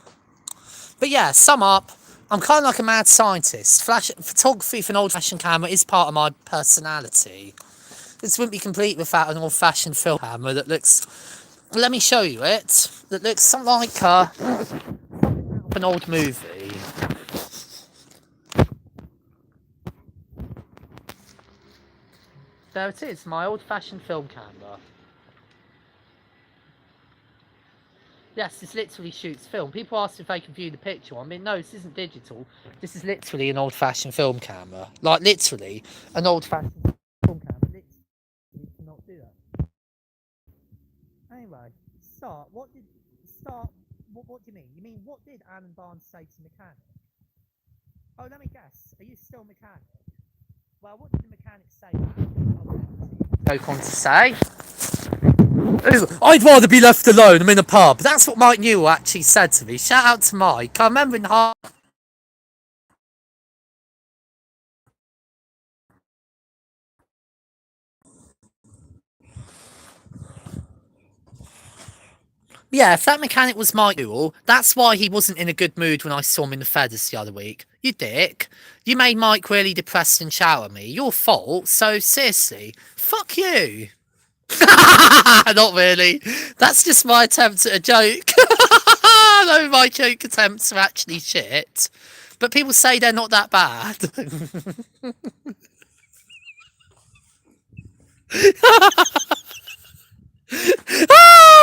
But yeah, sum up. I'm kind of like a mad scientist. Photography for an old-fashioned camera is part of my personality. This wouldn't be complete without an old-fashioned film camera that looks... Let me show you it. That looks something like an old movie. There it is, my old-fashioned film camera. Yes, this literally shoots film. People ask if they can view the picture. I mean, no, this isn't digital. This is literally an old-fashioned film camera. Like, literally, an old-fashioned film camera. Literally, you cannot do that. Anyway, what do you mean? You mean, what did Alan Barnes say to mechanic? Oh, let me guess. Are you still mechanic? Well, what did the mechanic say? Joke on to say. I'd rather be left alone. I'm in a pub. That's what Mike Newell actually said to me. Shout out to Mike. I remember in Yeah, if that mechanic was Mike Newell, that's why he wasn't in a good mood when I saw him in the Feathers the other week. You dick. You made Mike really depressed and shout at me. Your fault. So seriously, fuck you. Not really. That's just my attempt at a joke. No, my joke attempts are actually shit. But people say they're not that bad.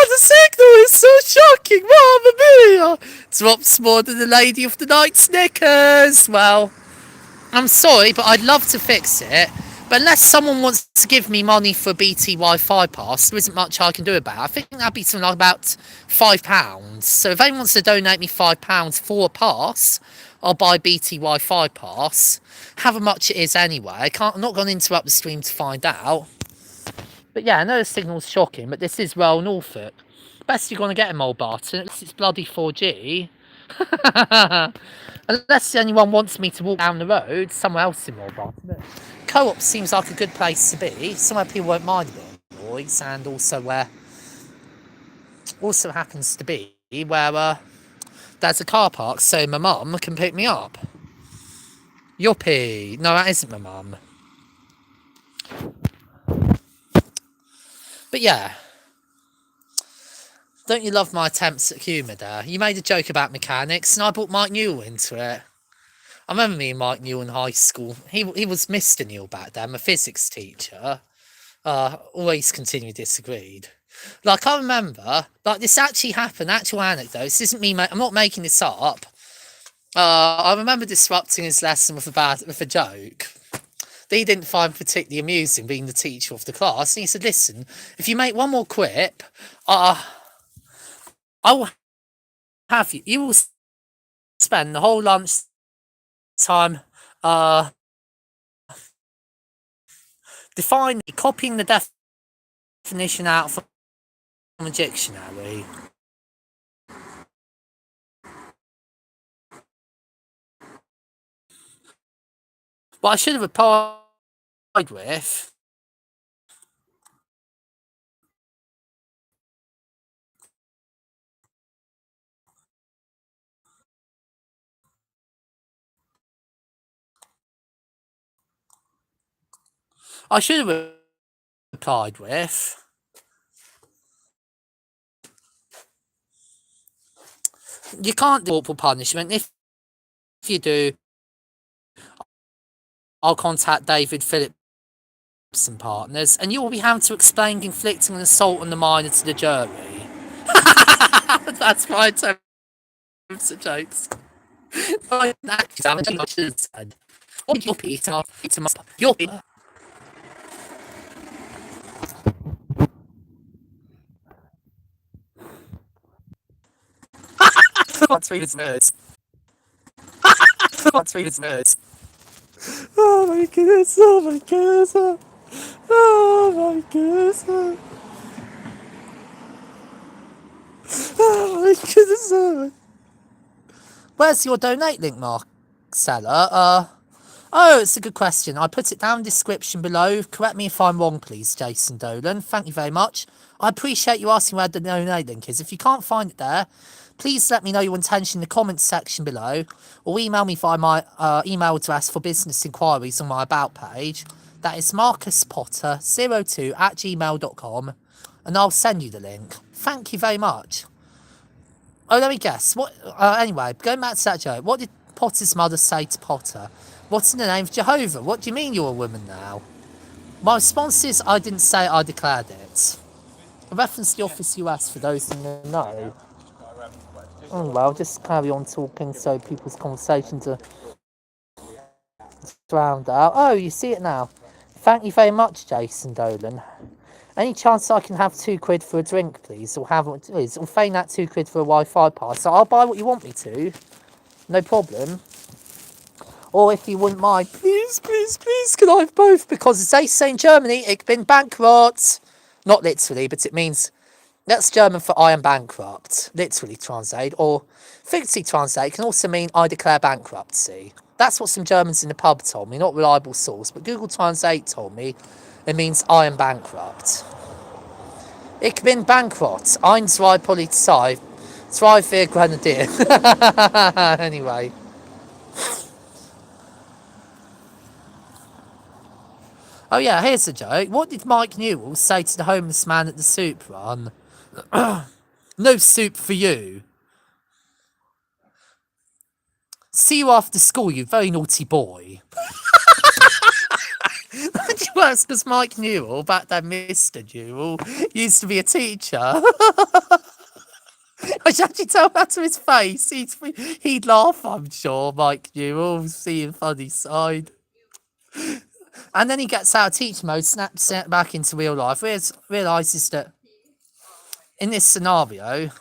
The signal is so shocking. Mamma mia! Drops more than the Lady of the Night Snickers. Well, I'm sorry, but I'd love to fix it. But unless someone wants to give me money for a BT Wi-Fi pass, there isn't much I can do about it. I think that'd be something like about £5. So if anyone wants to donate me £5 for a pass, I'll buy BT Wi-Fi pass. However much it is anyway. I'm not going to interrupt the stream to find out. But yeah, I know the signal's shocking, but this is Royal Norfolk. Best you're going to get in Mole Barton, unless it's bloody 4G. Unless anyone wants me to walk down the road somewhere else in Mole Barton. Co-op seems like a good place to be, somewhere people won't mind a bit of noise, and also where... Also happens to be where there's a car park, so my mum can pick me up. Yuppie. No, that isn't my mum. But yeah, don't you love my attempts at humour there? You made a joke about mechanics, and I brought Mike Newell into it. I remember me and Mike Newell in high school. He was Mr. Newell back then, my physics teacher. Always continually disagreed. Like, I remember, like, this actually happened, actual anecdote. This isn't me, I'm not making this up. I remember disrupting his lesson with a joke that he didn't find particularly amusing, being the teacher of the class. And he said, listen, if you make one more quip, I will have you will spend the whole lunch time copying the definition out from a dictionary. What I should have replied with... I should have replied with... You can't do corporal punishment. If you do, I'll contact David Phillips and partners, and you will be having to explain inflicting an assault on the minor to the jury. That's my attempt at jokes. You're Peter. You're Peter. Let's read his words. Let's read his words. Oh my goodness, oh my goodness, oh my goodness, oh my goodness. Where's your donate link, Marcella? Oh, it's a good question. I put it down in the description below. Correct me if I'm wrong, please, Jason Dolan. Thank you very much. I appreciate you asking where the donate link is. If you can't find it there, please let me know your intention in the comments section below, or email me via my email address for business inquiries on my About page. That is marcuspotter02@gmail.com, and I'll send you the link. Thank you very much. Oh, let me guess. What? Anyway, going back to that joke, what did Potter's mother say to Potter? What's in the name of Jehovah? What do you mean you're a woman now? My response is I didn't say I declared it. A reference to the Office US for those who know. Oh, well, just carry on talking so people's conversations are drowned out. Oh, you see it now. Thank you very much, Jason Dolan. Any chance I can have £2 for a drink, please? Or have what it is? Or feign that £2 for a Wi-Fi pass. So I'll buy what you want me to. No problem. Or if you wouldn't mind, please, please, please, can I have both? Because as they say in Germany, ich bin bankrupt. Not literally, but it means, that's German for I am bankrupt, literally translate. Or figuratively translate can also mean I declare bankruptcy. That's what some Germans in the pub told me, not reliable source, but Google Translate told me it means I am bankrupt. Ich bin bankrupt. Ein, zwei, Polizei. Zwei, vier, Grenadier. Anyway. Oh yeah, here's a joke. What did Mike Newell say to the homeless man at the soup run? No soup for you. See you after school, you very naughty boy. That works because Mike Newell, back then Mr. Newell, used to be a teacher. I should actually tell that to his face. He'd laugh, I'm sure, Mike Newell, seeing funny side. And then he gets out of teacher mode, snaps it back into real life, realises that in this scenario,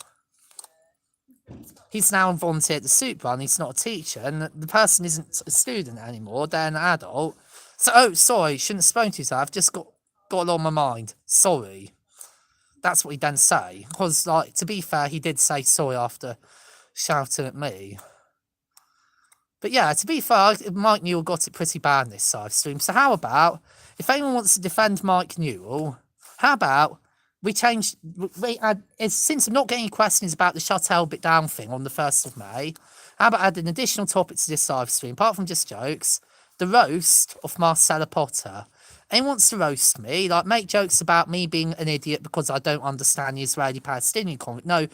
he's now volunteered at the soup run, he's not a teacher, and the person isn't a student anymore, they're an adult. So, oh, sorry, shouldn't have spoken to you, I've just got a lot on my mind. Sorry. That's what he then say. Because, like, to be fair, he did say sorry after shouting at me. But yeah, to be fair, Mike Newell got it pretty bad in this live stream. So how about, if anyone wants to defend Mike Newell, how about we change, since I'm not getting any questions about the shut Elbit down thing on the 1st of May, how about add an additional topic to this live stream, apart from just jokes, the roast of Marcella Potter. Anyone wants to roast me, like make jokes about me being an idiot because I don't understand the Israeli-Palestinian conflict. No,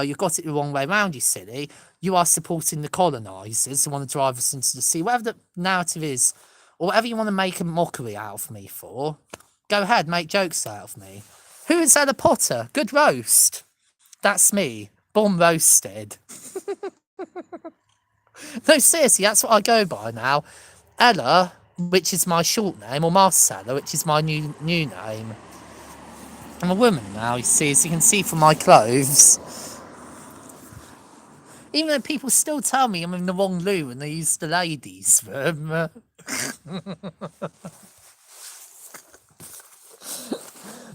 you've got it the wrong way around, you silly. You are supporting the colonisers who want to drive us into the sea. Whatever the narrative is, or whatever you want to make a mockery out of me for, go ahead, make jokes out of me. Who is Ella Potter? Good roast. That's me. Born roasted. No, seriously, that's what I go by now. Ella, which is my short name, or Marcella, which is my new name. I'm a woman now, you see, as you can see from my clothes. Even though people still tell me I'm in the wrong loo and they use the ladies' room.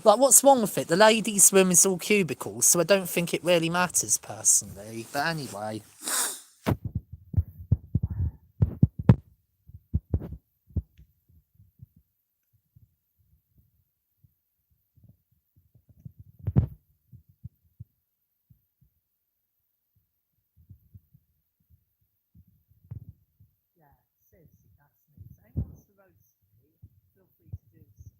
Like, what's wrong with it? The ladies' room is all cubicles, so I don't think it really matters, personally. But anyway. Yeah, seriously, that's me. So anyone wants to roast me, feel free to do so.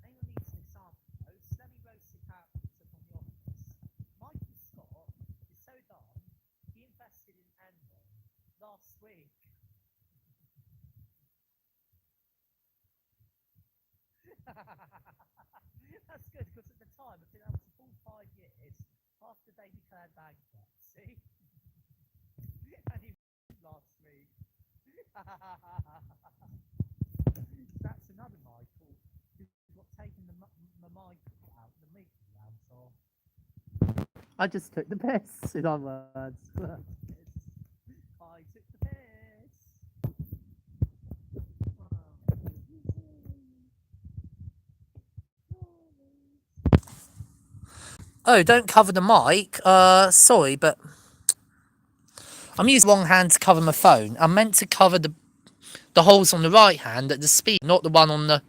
Anyone needs an example roast, let me roast the character from the Office. Michael Scott is so dumb, he invested in Enron last week. That's good, because at the time, I think that was a full 5 years after they declared bankruptcy. And he last week. That's another Michael who got taken the Michael out, the Michael out of. I just took the piss, in other words. I took the piss. Oh, don't cover the mic. Sorry, but I'm using the wrong hand to cover my phone. I'm meant to cover the holes on the right hand at the speaker, not the one on the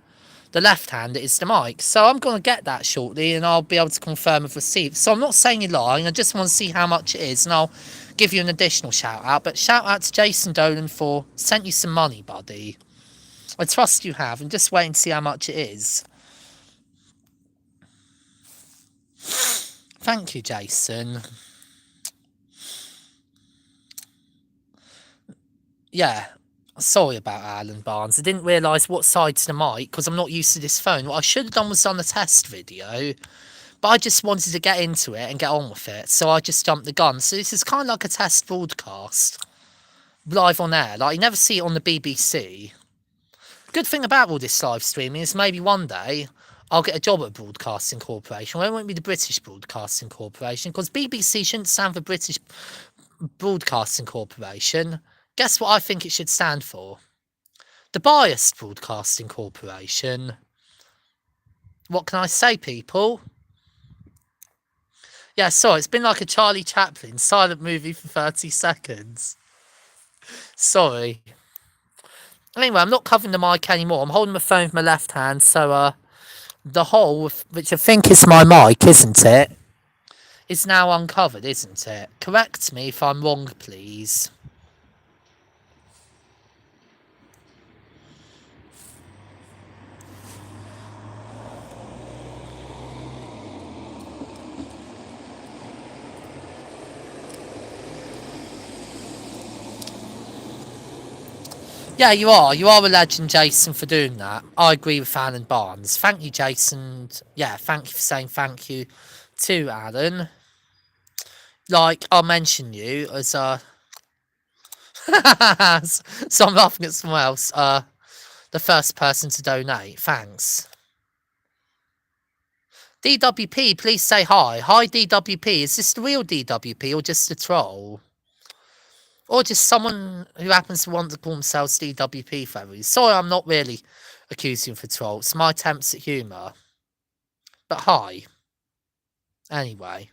left hand that is the mic. So I'm going to get that shortly and I'll be able to confirm if received. So I'm not saying you're lying, I just want to see how much it is and I'll give you an additional shout out. But shout out to Jason Dolan for sent you some money, buddy. I trust you have, and just wait and see how much it is. Thank you, Jason. Yeah, sorry about Alan Barnes. I didn't realise what side to the mic because I'm not used to this phone. What I should have done was done a test video, but I just wanted to get into it and get on with it, so I just jumped the gun. So this is kind of like a test broadcast, live on air. Like, you never see it on the BBC. Good thing about all this live streaming is maybe one day I'll get a job at Broadcasting Corporation. Well, it won't be the British Broadcasting Corporation, because BBC shouldn't stand for British Broadcasting Corporation. Guess what I think it should stand for? The Biased Broadcasting Corporation. What can I say, people? Yeah, sorry, it's been like a Charlie Chaplin silent movie for 30 seconds. Sorry. Anyway, I'm not covering the mic anymore. I'm holding my phone with my left hand, so the hole, which I think is my mic, isn't it, is now uncovered, isn't it? Correct me if I'm wrong, please. Yeah, you are. You are a legend, Jason, for doing that. I agree with Alan Barnes. Thank you, Jason. Yeah, thank you for saying thank you to Alan. Like, I'll mention you as so I'm laughing at someone else. The first person to donate. Thanks. DWP, please say hi. Hi, DWP. Is this the real DWP or just a troll? Or just someone who happens to want to call themselves DWP fairies. Sorry, I'm not really accusing you of a troll. It's my attempts at humour. But hi. Anyway.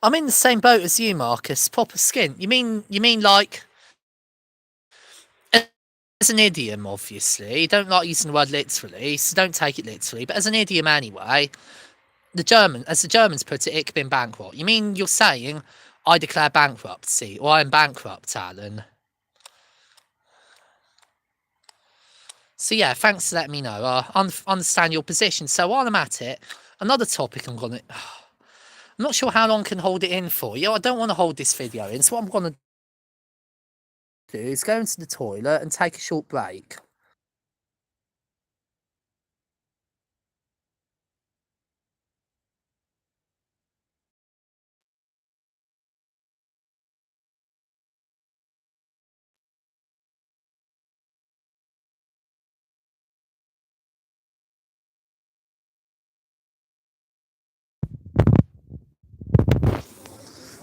I'm in the same boat as you, Marcus. Proper skin. You mean like as an idiom, obviously. You don't like using the word literally, so don't take it literally. But as an idiom anyway, as the Germans put it, ich bin bankrupt. You mean you're saying I declare bankruptcy, or I am bankrupt, Alan? So yeah, thanks for letting me know. I understand your position. So while I'm at it, another topic I'm not sure how long I can hold it in for. I don't want to hold this video in, so what I'm going to do is go into the toilet and take a short break.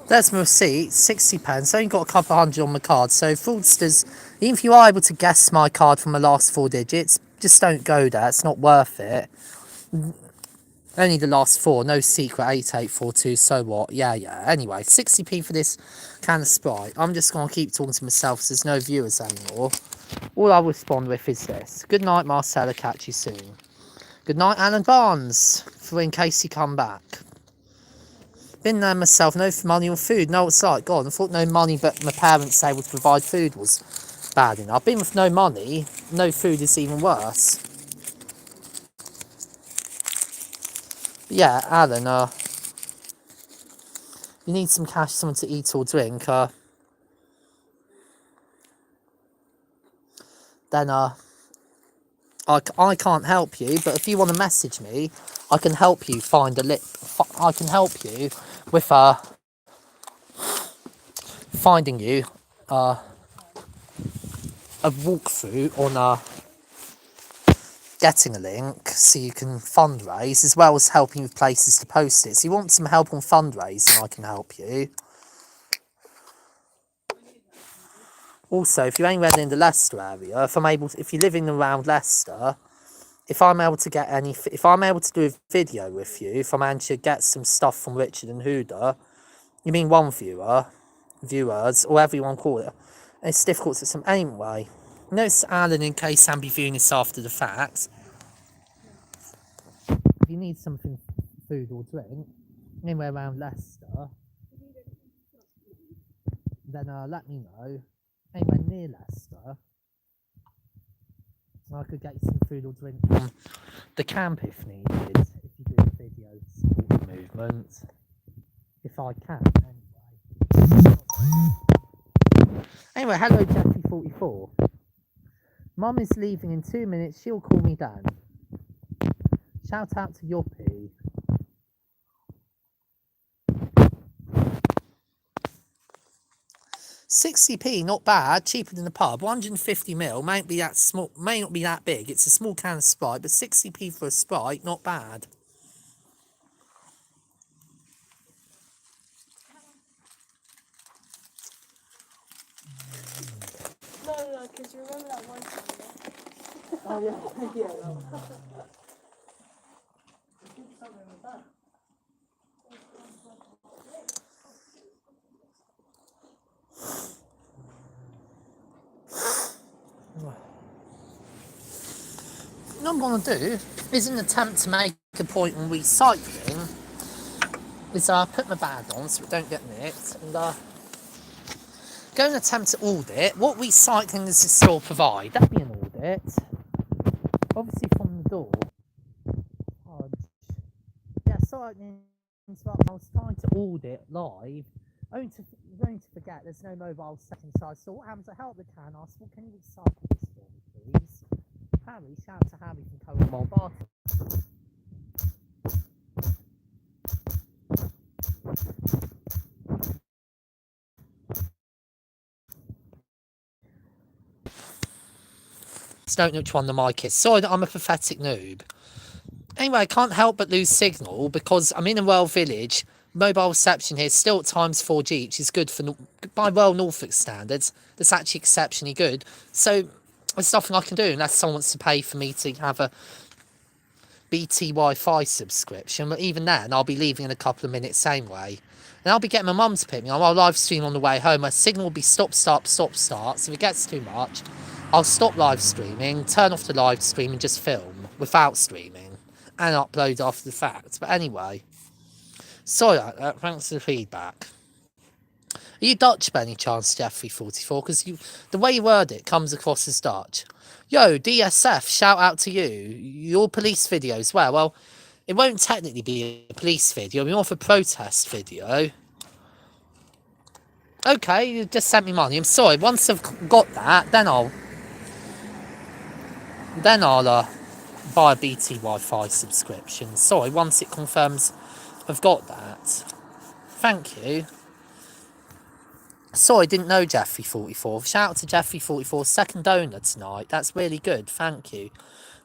There's my receipt, £60. Only got a couple hundred on my card. So fraudsters, even if you are able to guess my card from the last 4 digits, just don't go there. It's not worth it. Only the last 4, no secret, 8842, so what? Yeah. Anyway, 60p for this can of Sprite. I'm just going to keep talking to myself, so there's no viewers anymore. All I'll respond with is this. Good night, Marcella, catch you soon. Good night, Alan Barnes, for in case you come back. Been there myself, no money or food. No, it's like, God, I thought no money but my parents able to provide food was bad enough. Been with no money, no food is even worse. Yeah, Alan, you need some cash, something to eat or drink, then I can't help you, but if you want to message me, I can help you find I can help you with finding you a walkthrough on getting a link so you can fundraise, as well as helping with places to post it. So you want some help on fundraising, I can help you. Also, if you're anywhere in the Leicester area, if you're living around Leicester, if I'm able to do a video with you, if I'm able to get some stuff from Richard and Huda, you mean one viewers, or whatever you want to call it. It's difficult to some anyway. Notice Alan, in case I'm viewing this after the fact. If you need something, food or drink, anywhere around Leicester, then let me know. Anywhere near Leicester, I could get you some food or drink from the camp if needed. If you do a video to support the movement, if I can, anyway. Anyway, hello Jeffy44. Mum is leaving in 2 minutes. She'll call me Dan. Shout out to Yoppie. £60p, not bad, cheaper than the pub. 150ml, may not be that big. It's a small can of Sprite, but 60p for a Sprite, not bad. No, because you remember that one time, yeah? Oh, yeah, yeah. What I'm going to do is an attempt to make a point on recycling is put my bag on so it don't get nicked and go and attempt to audit what recycling does the store provide. That'd be an audit. Obviously from the door. Yeah, sorry, I was trying to audit live. Only to forget there's no mobile setting, so I saw what happens. I help the can. I asked, well, can you recycle this for me, please? Harry, shout to Harry from Cohen Mall Bar. Don't know which one the mic is. Sorry that I'm a pathetic noob. Anyway, I can't help but lose signal because I'm in a rural village. Mobile reception here is still at times 4G, which is good by Royal Norfolk standards. That's actually exceptionally good. So there's nothing I can do unless someone wants to pay for me to have a BT Wi-Fi subscription. But even then, I'll be leaving in a couple of minutes anyway. And I'll be getting my mum to pick me up. I'll live stream on the way home. My signal will be stop, start, stop, start. So if it gets too much, I'll stop live streaming, turn off the live stream and just film without streaming and upload after the fact. But anyway, sorry about that. Thanks for the feedback. Are you Dutch by any chance, Jeffrey44? Because the way you word it comes across as Dutch. Yo, DSF, shout out to you. Your police video as well. It won't technically be a police video. It'll be more of a protest video. Okay, you just sent me money. I'm sorry. Once I've got that, then I'll buy a BT Wi-Fi subscription. Sorry, once it confirms I've got that. Thank you. Sorry, I didn't know Jeffrey44. Shout out to Jeffrey44, second donor tonight. That's really good. Thank you.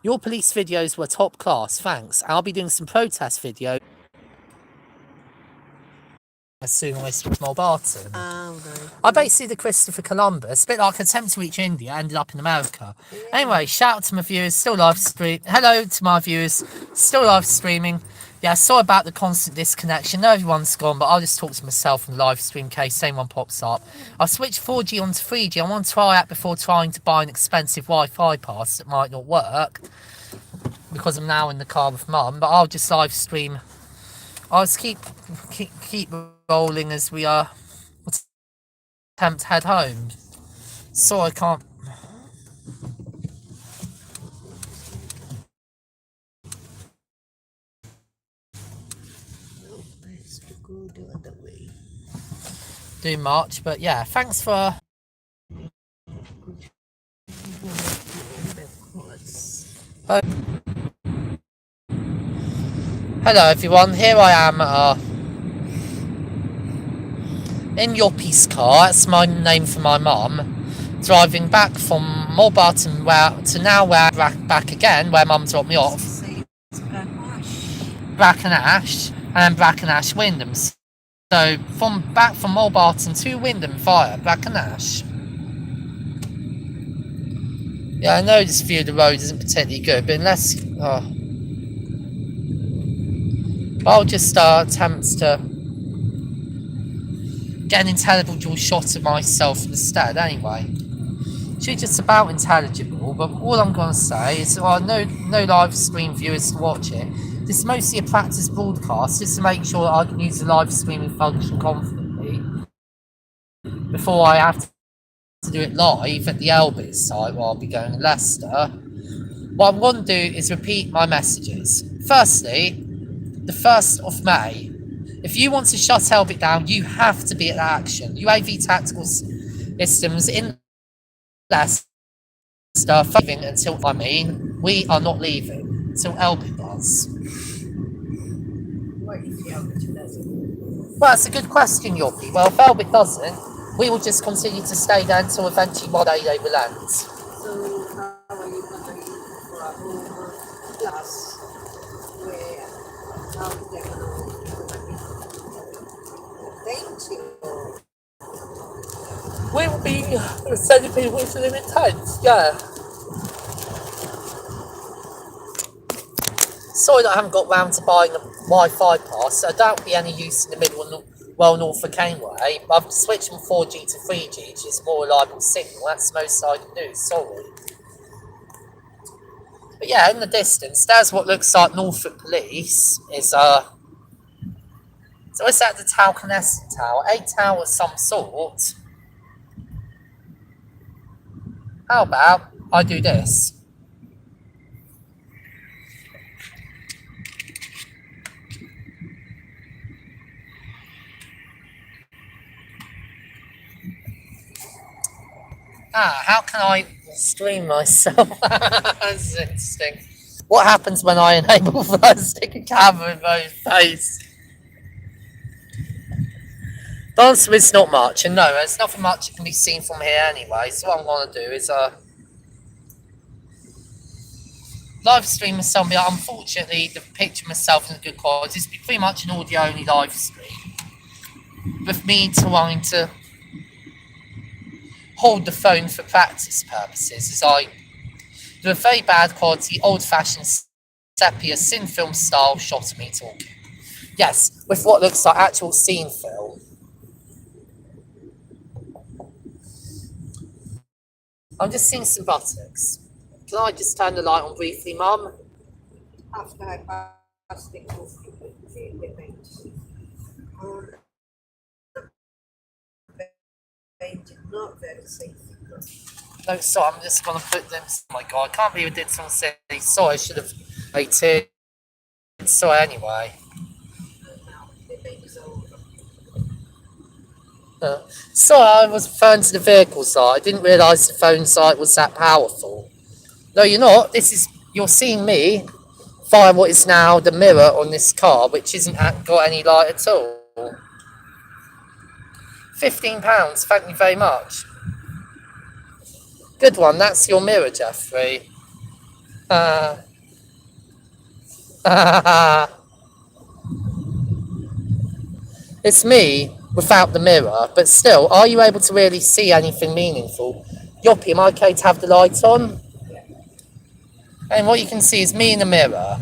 Your police videos were top class. Thanks. I'll be doing some protest video as soon as I switch my Barton. Okay. I basically did Christopher Columbus, a bit like attempt to reach India, ended up in America. Yeah. Anyway, shout out to my viewers, still live stream. Hello to my viewers, still live streaming. Yeah, sorry about the constant disconnection. No, everyone's gone, but I'll just talk to myself in the live stream in case same one pops up. I'll switch 4G onto 3G. I want to try it before trying to buy an expensive Wi-Fi pass that might not work because I'm now in the car with Mum. But I'll just live stream. I'll just keep rolling as we attempt to head home. So I can't. do much, but yeah, thanks for. Hello everyone, here I am in Yoppie's car, that's my name for my mum, driving back from Mulbarton to now where back again, where mum dropped me off. Brackenash and Brackenash Wyndham. So from Mulbarton to Wyndham via Brackenash. Yeah, I know this view of the road isn't particularly good, but unless I'll just attempt to get an intelligible shot of myself instead anyway. She's just about intelligible, but all I'm going to say is no live stream viewers to watch it. This is mostly a practice broadcast, just to make sure that I can use the live streaming function confidently before I have to do it live at the Elbit site where I'll be going to Leicester. What I'm going to do is repeat my messages. Firstly, the 1st of May. If you want to shut Elbit down, you have to be at that action. UAV Tactical Systems in Leicester leaving until, we are not leaving until Elbit does. What if the Elbit doesn't? Well, that's a good question, Yoppie. Well, if Elbit doesn't, we will just continue to stay there until eventually one day they relent. So how are you going to look for a home class where how they're going to We will be sending people into the tents, yeah. Sorry that I haven't got round to buying a Wi-Fi pass, so I doubt be any use in the middle of Norfolk Caneway. I've switched from 4G to 3G, which is more reliable signal. That's the most I can do, sorry. But yeah, in the distance, there's what looks like Norfolk Police. So is that the Talkeneston Tower? A tower of some sort. How about I do this? How can I stream myself? That's interesting. What happens when I enable stick a camera in my face? The answer is not much, and no, there's nothing much that can be seen from here anyway, so what I'm going to do is live stream myself. Unfortunately, the picture of myself in good quality. It's pretty much an audio-only live stream, with me wanting to hold the phone for practice purposes, as I do a very bad quality, old-fashioned sepia sin film style shot of me talking. Yes, with what looks like actual scene film. I'm just seeing some buttocks. Can I just turn the light on briefly, Mum? after I passed the course the bench. Bench is not very safe. No, sorry, I'm just going to put them. Oh my god, I can't believe I did something silly. Sorry, I should have waited. Sorry, anyway. Sorry, I was referring to the vehicle side. I didn't realise the phone side was that powerful. No, you're not. You're seeing me via what is now the mirror on this car, which isn't got any light at all. £15, thank you very much. Good one, that's your mirror, Jeffrey. It's me without the mirror, but still, are you able to really see anything meaningful? Yoppie, am I okay to have the light on? And what you can see is me in the mirror.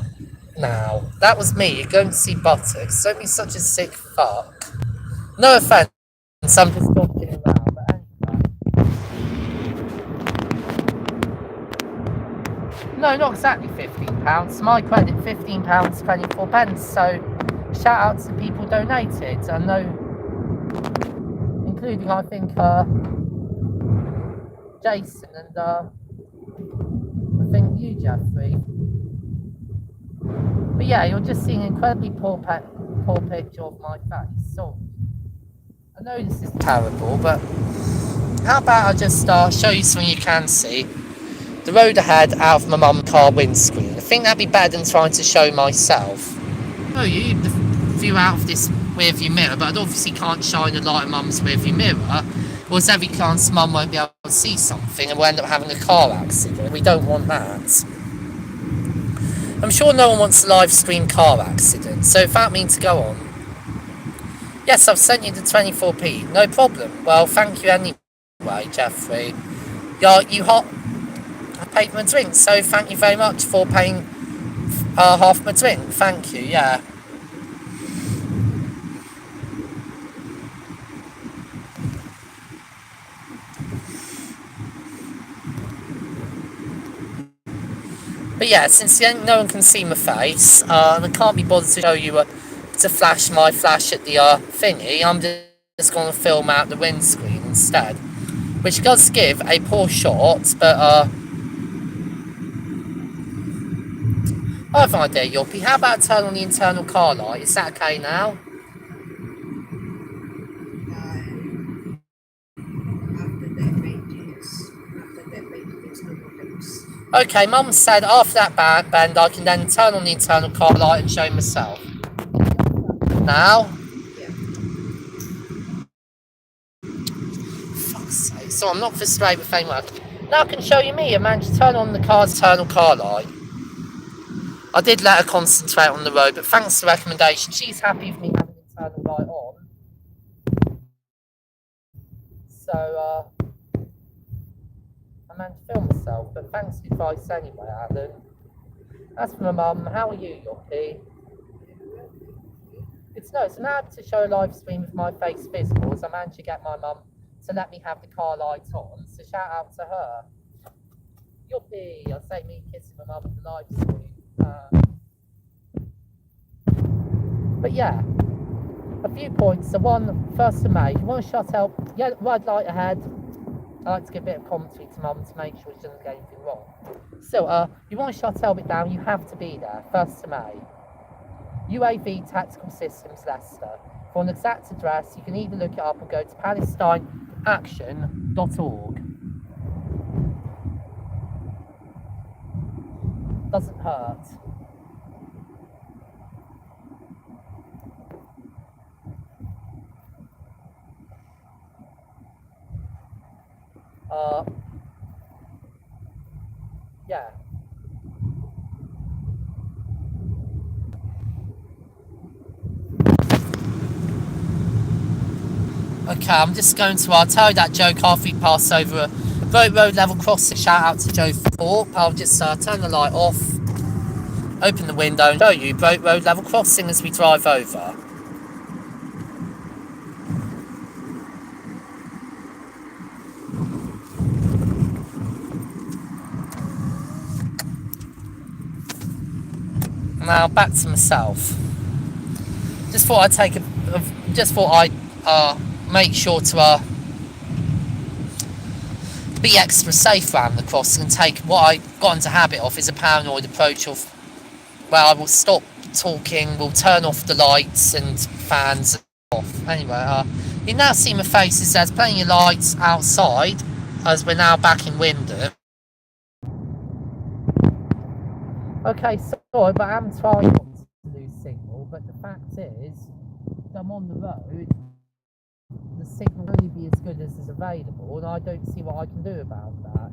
Now, that was me. You're going to see buttocks. Don't be such a sick fuck. No offence, I'm just talking around, but anyway. No, not exactly £15. To my credit, £15.24. So, shout out to the people donated. I know, including, I think, Jason and, I think you, Jeffrey. But yeah, you're just seeing an incredibly poor picture of my face. So, know this is terrible, but how about I just show you something you can see? The road ahead out of my mum's car windscreen. I think that'd be better than trying to show myself. Show you the view out of this rearview mirror, but I obviously can't shine a light on mum's rearview mirror, or every chance mum won't be able to see something and we'll end up having a car accident. We don't want that. I'm sure no one wants a live stream car accident, so if that means to go on. Yes, I've sent you the 24p, no problem. Well, thank you anyway, Jeffrey. You hot? I paid my drink, so thank you very much for paying half my drink. Thank you, yeah. But yeah, since no one can see my face, and I can't be bothered to show you to flash my flash at the thingy, I'm just going to film out the windscreen instead. Which does give a poor shot, but I have an idea, Yoppie. How about turn on the internal car light? Is that okay now? Okay, Mum said after that bend I can then turn on the internal car light and show myself. Now? Fuck's sake. So I'm not frustrated with anyone. Now I can show you me. I managed to turn on the car's internal car light. I did let her concentrate on the road, but thanks to the recommendation, she's happy with me having the internal light on. So, I managed to film myself, but thanks for the advice anyway, Alan. As for my mum, how are you, Yoppie? It's an habit to show a live stream with my face visible, as I managed to get my mum to let me have the car light on, so shout out to her. Yoppie, I'll say me kissing my mum with the live stream. But yeah, a few points. The one, 1st of May, if you want to shut out, yeah, red light ahead. I like to give a bit of commentary to mum to make sure she doesn't get anything wrong. So, if you want to shut Elbit down, you have to be there, 1st of May. UAV Tactical Systems, Leicester. For an exact address, you can either look it up or go to palestineaction.org. Doesn't hurt. Yeah. Okay, I'm just going to tell you that joke after we pass over a boat road level crossing. Shout out to Joe Thorpe. I'll just turn the light off, open the window and show you boat road level crossing as we drive over. Now back to myself. Just thought I'd make sure to be extra safe around the crossing and take what I got into habit of is a paranoid approach of where I will stop talking, will turn off the lights and fans off. Anyway, you now see my faces. There's plenty of lights outside as we're now back in Wyndham. Okay, sorry, but I'm trying not to lose signal, but the fact is, I'm on the road, the signal will only be as good as is available, and I don't see what I can do about that.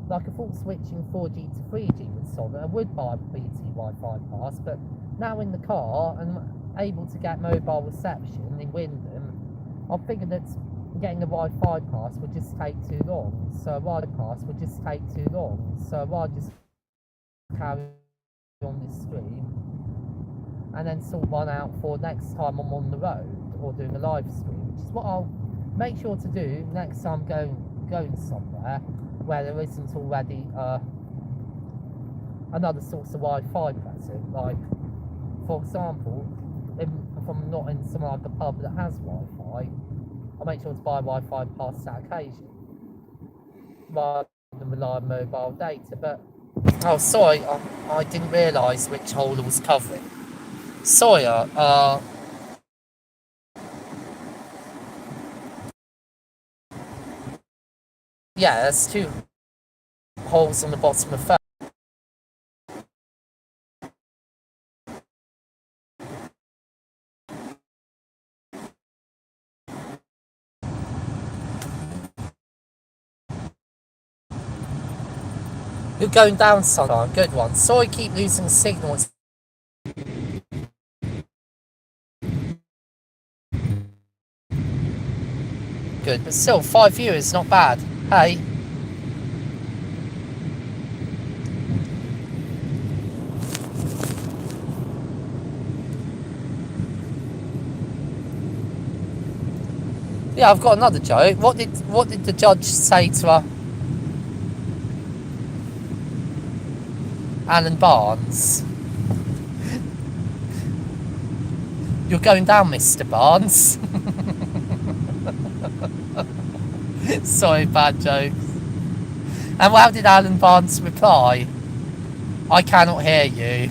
Like, I thought switching 4G to 3G would solve it. I would buy a BT Wi-Fi pass, but now in the car, and able to get mobile reception in Wyndham, I figured that getting a Wi-Fi pass would just take too long, so a Wi-Fi pass would just take too long, so I'd just carry on this stream and then sort one out for next time I'm on the road or doing a live stream, which is what I'll make sure to do next time I'm going somewhere where there isn't already another source of Wi-Fi present. Like, for example, if I'm not in somewhere like a pub that has Wi-Fi, I'll make sure to buy a Wi-Fi pass that occasion rather than rely on mobile data. But oh, sorry, I didn't realise which hole I was covering. Sawyer, Yeah, there's 2 holes on the bottom of that. You're going down, son. Good one. Sorry, keep losing signal. It's good, but still, 5 viewers, not bad. Hey. Yeah, I've got another joke. What did the judge say to Alan Barnes? You're going down, Mr. Barnes. Sorry, bad jokes. And how did Alan Barnes reply? I cannot hear you.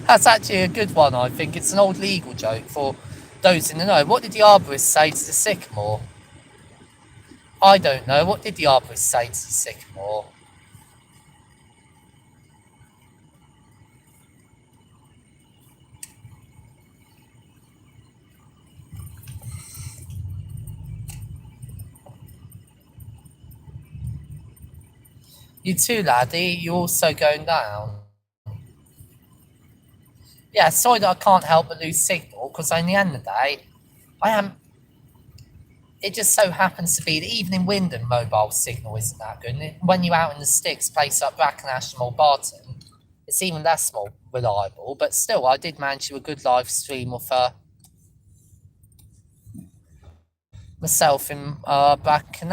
That's actually a good one, I think. It's an old legal joke for those in the know. What did the arborist say to the sycamore? I don't know. What did the arborist say to the sycamore? You too, laddie. You're also going down. Yeah, sorry that I can't help but lose signal, because in the end of the day, I am. It just so happens to be the evening wind and mobile signal isn't that good. And when you're out in the sticks, place up Brackenash and Barton, it's even less more reliable. But still, I did manage to do a good live stream of myself in Mulbarton,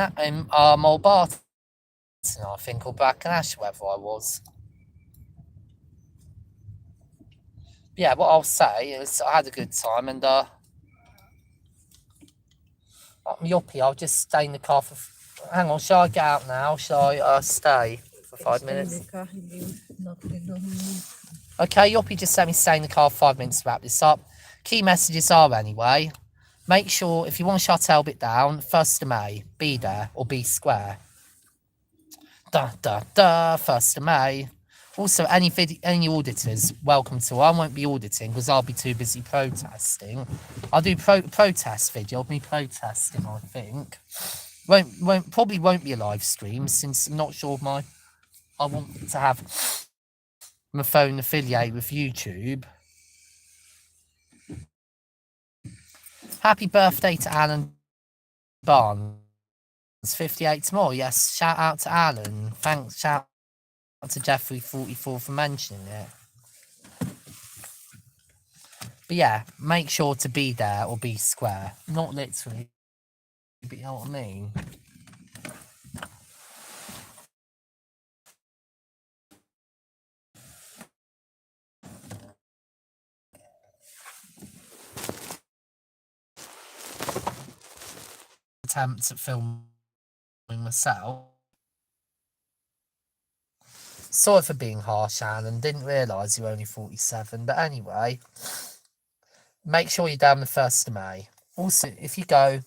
I think, or Brackenash, wherever I was. Yeah, what I'll say is I had a good time, and I'm yoppy. I'll just stay in the car for. Hang on, shall I get out now? Shall I stay for 5 minutes? Okay, Yoppy just let me stay in the car for 5 minutes to wrap this up. Key messages are anyway. Make sure if you want to shut Elbit down, 1st of May, be there or be square. 1st of May. Also, any auditors, welcome to. I won't be auditing because I'll be too busy protesting. I'll do protest video of me protesting, I think. Probably won't be a live stream since I'm not sure I want to have my phone affiliate with YouTube. Happy birthday to Alan Barnes. 58 tomorrow. Yes, shout out to Alan. Thanks, shout out to Jeffrey44 for mentioning it. But yeah, make sure to be there or be square. Not literally, but you know what I mean. Attempts at filming myself. Sorry for being harsh, Alan. Didn't realise you're only 47. But anyway, make sure you're down the 1st of May. Also, if you go,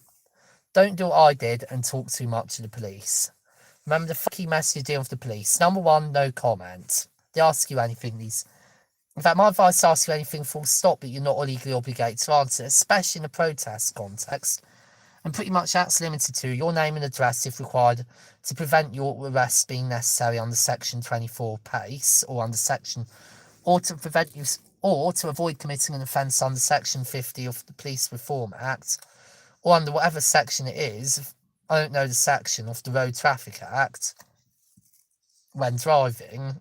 don't do what I did and talk too much to the police. Remember the key message deal with the police. Number 1, no comment. They ask you anything, in fact, my advice asks you anything full stop, but you're not legally obligated to answer, especially in a protest context. And pretty much that's limited to your name and address if required to prevent your arrest being necessary under Section 24 PACE or under Section, or to prevent you, or to avoid committing an offence under Section 50 of the Police Reform Act, or under whatever section it is, I don't know the section of the Road Traffic Act, when driving.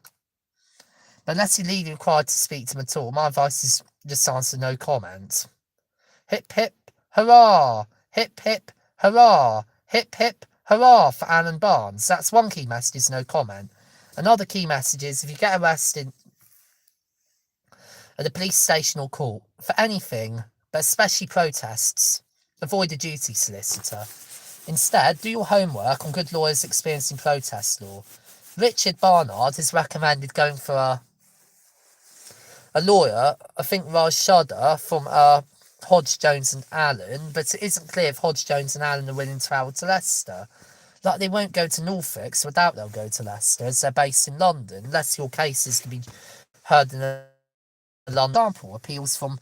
But unless you're legally required to speak to them at all, my advice is just answer no comment. Hip hip hurrah! Hip hip hurrah! Hip hip hurrah for Alan Barnes. That's one key message, is no comment. Another key message is if you get arrested at the police station or court for anything, but especially protests, avoid a duty solicitor. Instead, do your homework on good lawyers experienced in protest law. Richard Barnard has recommended going for a lawyer, I think Raj Shudder from Hodge, Jones and Allen, but it isn't clear if Hodge, Jones and Allen are willing to travel to Leicester. Like, they won't go to Norfolk, so I doubt they'll go to Leicester, as they're based in London, unless your case is to be heard in a London example, appeals from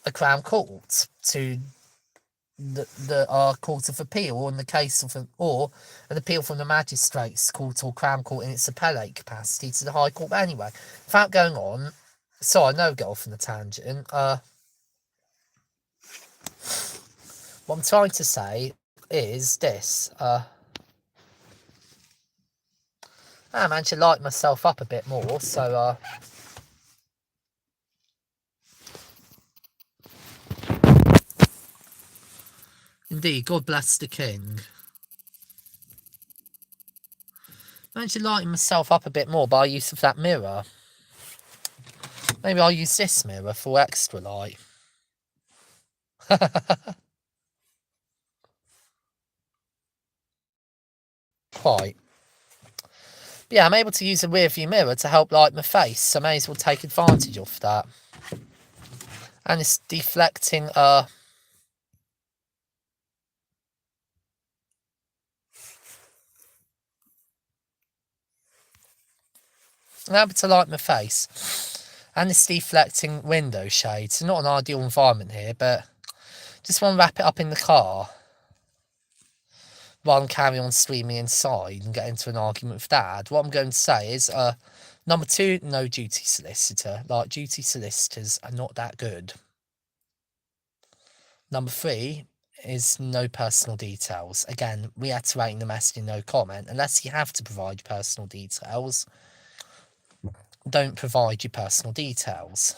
a Crown Court to the Court of Appeal, or in the case of or an appeal from the Magistrates Court or Crown Court in its appellate capacity to the High Court. But anyway, without going on, sorry, no go off on the tangent. What I'm trying to say is this. I managed to light myself up a bit more, so indeed, God bless the King. Managed to lighten myself up a bit more by use of that mirror. Maybe I'll use this mirror for extra light. Quite. But yeah, I'm able to use a rear view mirror to help light my face, so I may as well take advantage of that. And it's deflecting I'm able to light my face. And it's deflecting window shades. Not an ideal environment here, but just want to wrap it up in the car rather than carry on streaming inside and get into an argument with Dad. What I'm going to say is, number 2, no duty solicitor. Like, duty solicitors are not that good. Number 3 is no personal details. Again, reiterating the message in no comment. Unless you have to provide personal details, don't provide your personal details.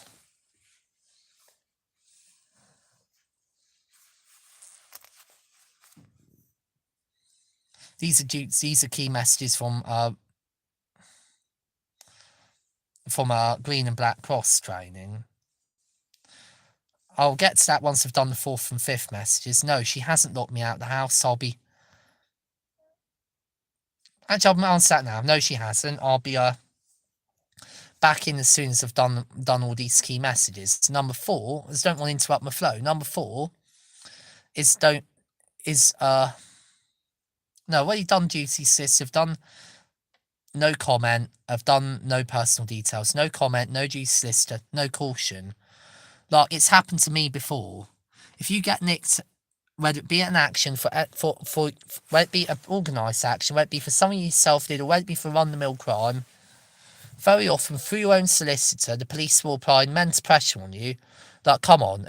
These are key messages from our Green and Black Cross training. I'll get to that once I've done the 4th and 5th messages. No, she hasn't locked me out of the house. Actually, I'll answer that now. No, she hasn't. I'll be back in as soon as I've done all these key messages. Number 4 is don't want to interrupt my flow. Number 4 is no, what you've done, duty sis, I've done no comment, I've done no personal details, no comment, no duty solicitor, no caution. Like, it's happened to me before. If you get nicked, whether it be an action for whether it be an organised action, whether it be for something you yourself did, or whether it be for run-of-the-mill crime, very often through your own solicitor, the police will apply immense pressure on you. Like, come on,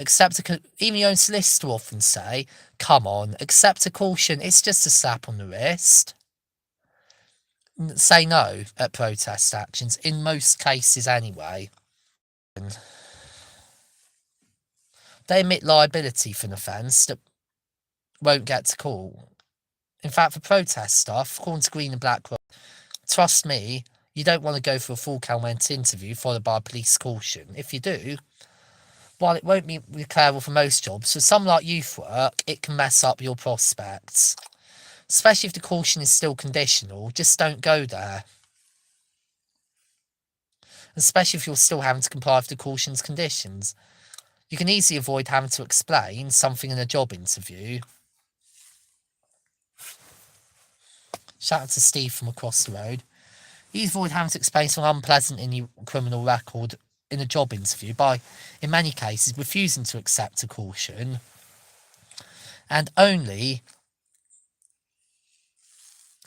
even your own solicitor will often say, come on, accept a caution, it's just a slap on the wrist. Say no at protest actions, in most cases anyway. They admit liability for an offence that won't get to court. In fact, for protest stuff, according to Green and Black, trust me, you don't want to go for a full count interview followed by a police caution. If you do, while it won't be declarable for most jobs, for some like youth work, it can mess up your prospects. Especially if the caution is still conditional, just don't go there. Especially if you're still having to comply with the caution's conditions. You can easily avoid having to explain something in a job interview. Shout out to Steve from across the road. You avoid having to explain something unpleasant in your criminal record in a job interview by, in many cases, refusing to accept a caution. And only,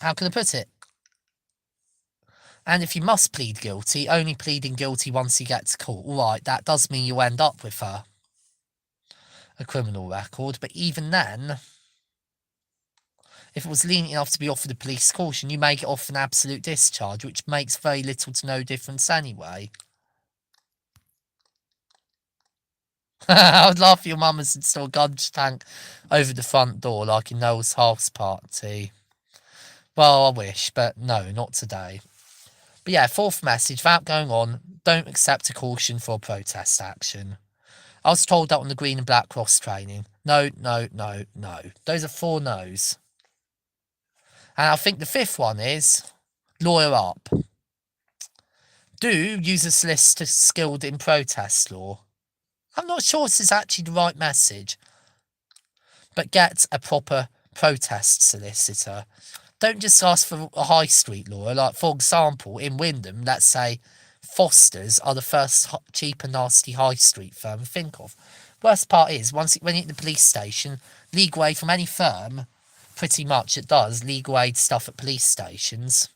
how can I put it? And if you must plead guilty, only pleading guilty once you get to court. Alright, that does mean you'll end up with a criminal record, but even then, if it was lenient enough to be offered a police caution, you may get off an absolute discharge, which makes very little to no difference anyway. I would laugh if your mum has installed a gunge tank over the front door like in Noel's house party. Well, I wish, but no, not today. But yeah, 4th message, without going on, don't accept a caution for a protest action. I was told that on the Green and Black Cross training. No, no, no, no. Those are 4 no's. And I think the 5th one is lawyer up. Do use a solicitor skilled in protest law. I'm not sure this is actually the right message. But get a proper protest solicitor. Don't just ask for a high street lawyer. Like, for example, in Wyndham, let's say Foster's are the first cheap and nasty high street firm to think of. Worst part is, when you hit the police station, legal aid from any firm, pretty much it does, legal aid stuff at police stations,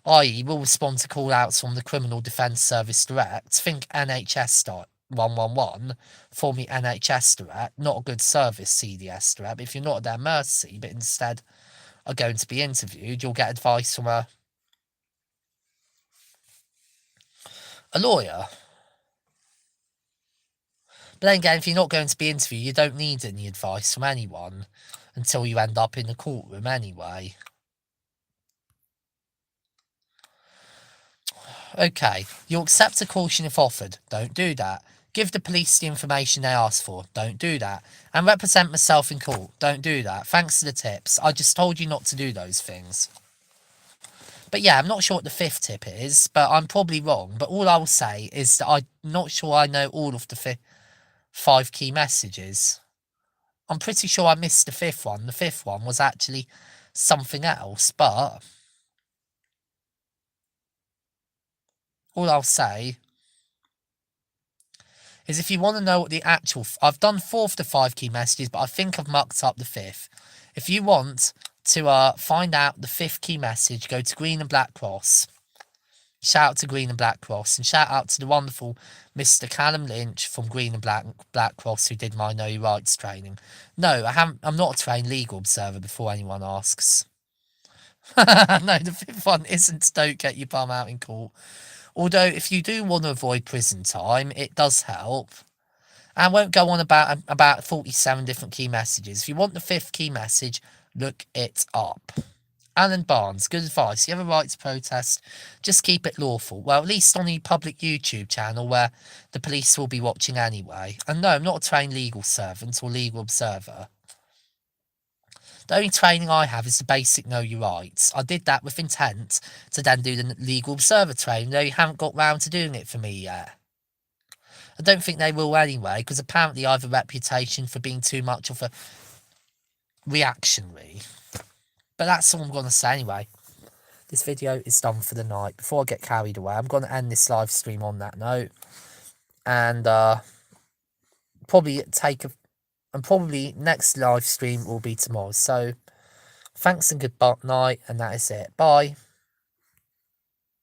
i.e. will respond to call-outs from the Criminal Defence Service Direct. Think NHS 111, formerly NHS Direct, not a good service, CDS Direct, but if you're not at their mercy, but instead are going to be interviewed, you'll get advice from a lawyer. But then again, if you're not going to be interviewed, you don't need any advice from anyone until you end up in the courtroom anyway. Okay, you'll accept a caution if offered. Don't do that. Give the police the information they ask for. Don't do that. And represent myself in court. Don't do that. Thanks for the tips. I just told you not to do those things. But yeah, I'm not sure what the 5th tip is, but I'm probably wrong. But all I will say is that I'm not sure I know all of the 5 key messages. I'm pretty sure I missed the 5th one. The 5th one was actually something else, but all I'll say is if you want to know what the actual... I've done 4 of the 5 key messages, but I think I've mucked up the 5th. If you want to find out the 5th key message, go to Green and Black Cross. Shout out to Green and Black Cross, and shout out to the wonderful Mr. Callum Lynch from Green and Black Cross who did my Know Your Rights training. No, I'm not a trained legal observer, before anyone asks. No, the 5th one isn't don't get your bum out in court. Although, if you do want to avoid prison time, it does help. I won't go on about 47 different key messages. If you want the 5th key message, look it up. Alan Barnes, good advice. You have a right to protest, just keep it lawful. Well, at least on the public YouTube channel where the police will be watching anyway. And no, I'm not a trained legal servant or legal observer. The only training I have is the basic Know Your Rights. I did that with intent to then do the legal observer training, though you haven't got round to doing it for me yet. I don't think they will anyway, because apparently I have a reputation for being too much of a reactionary. But that's all I'm going to say anyway. This video is done for the night. Before I get carried away, I'm going to end this live stream on that note. And probably next live stream will be tomorrow. So thanks and good night, and that is it. Bye.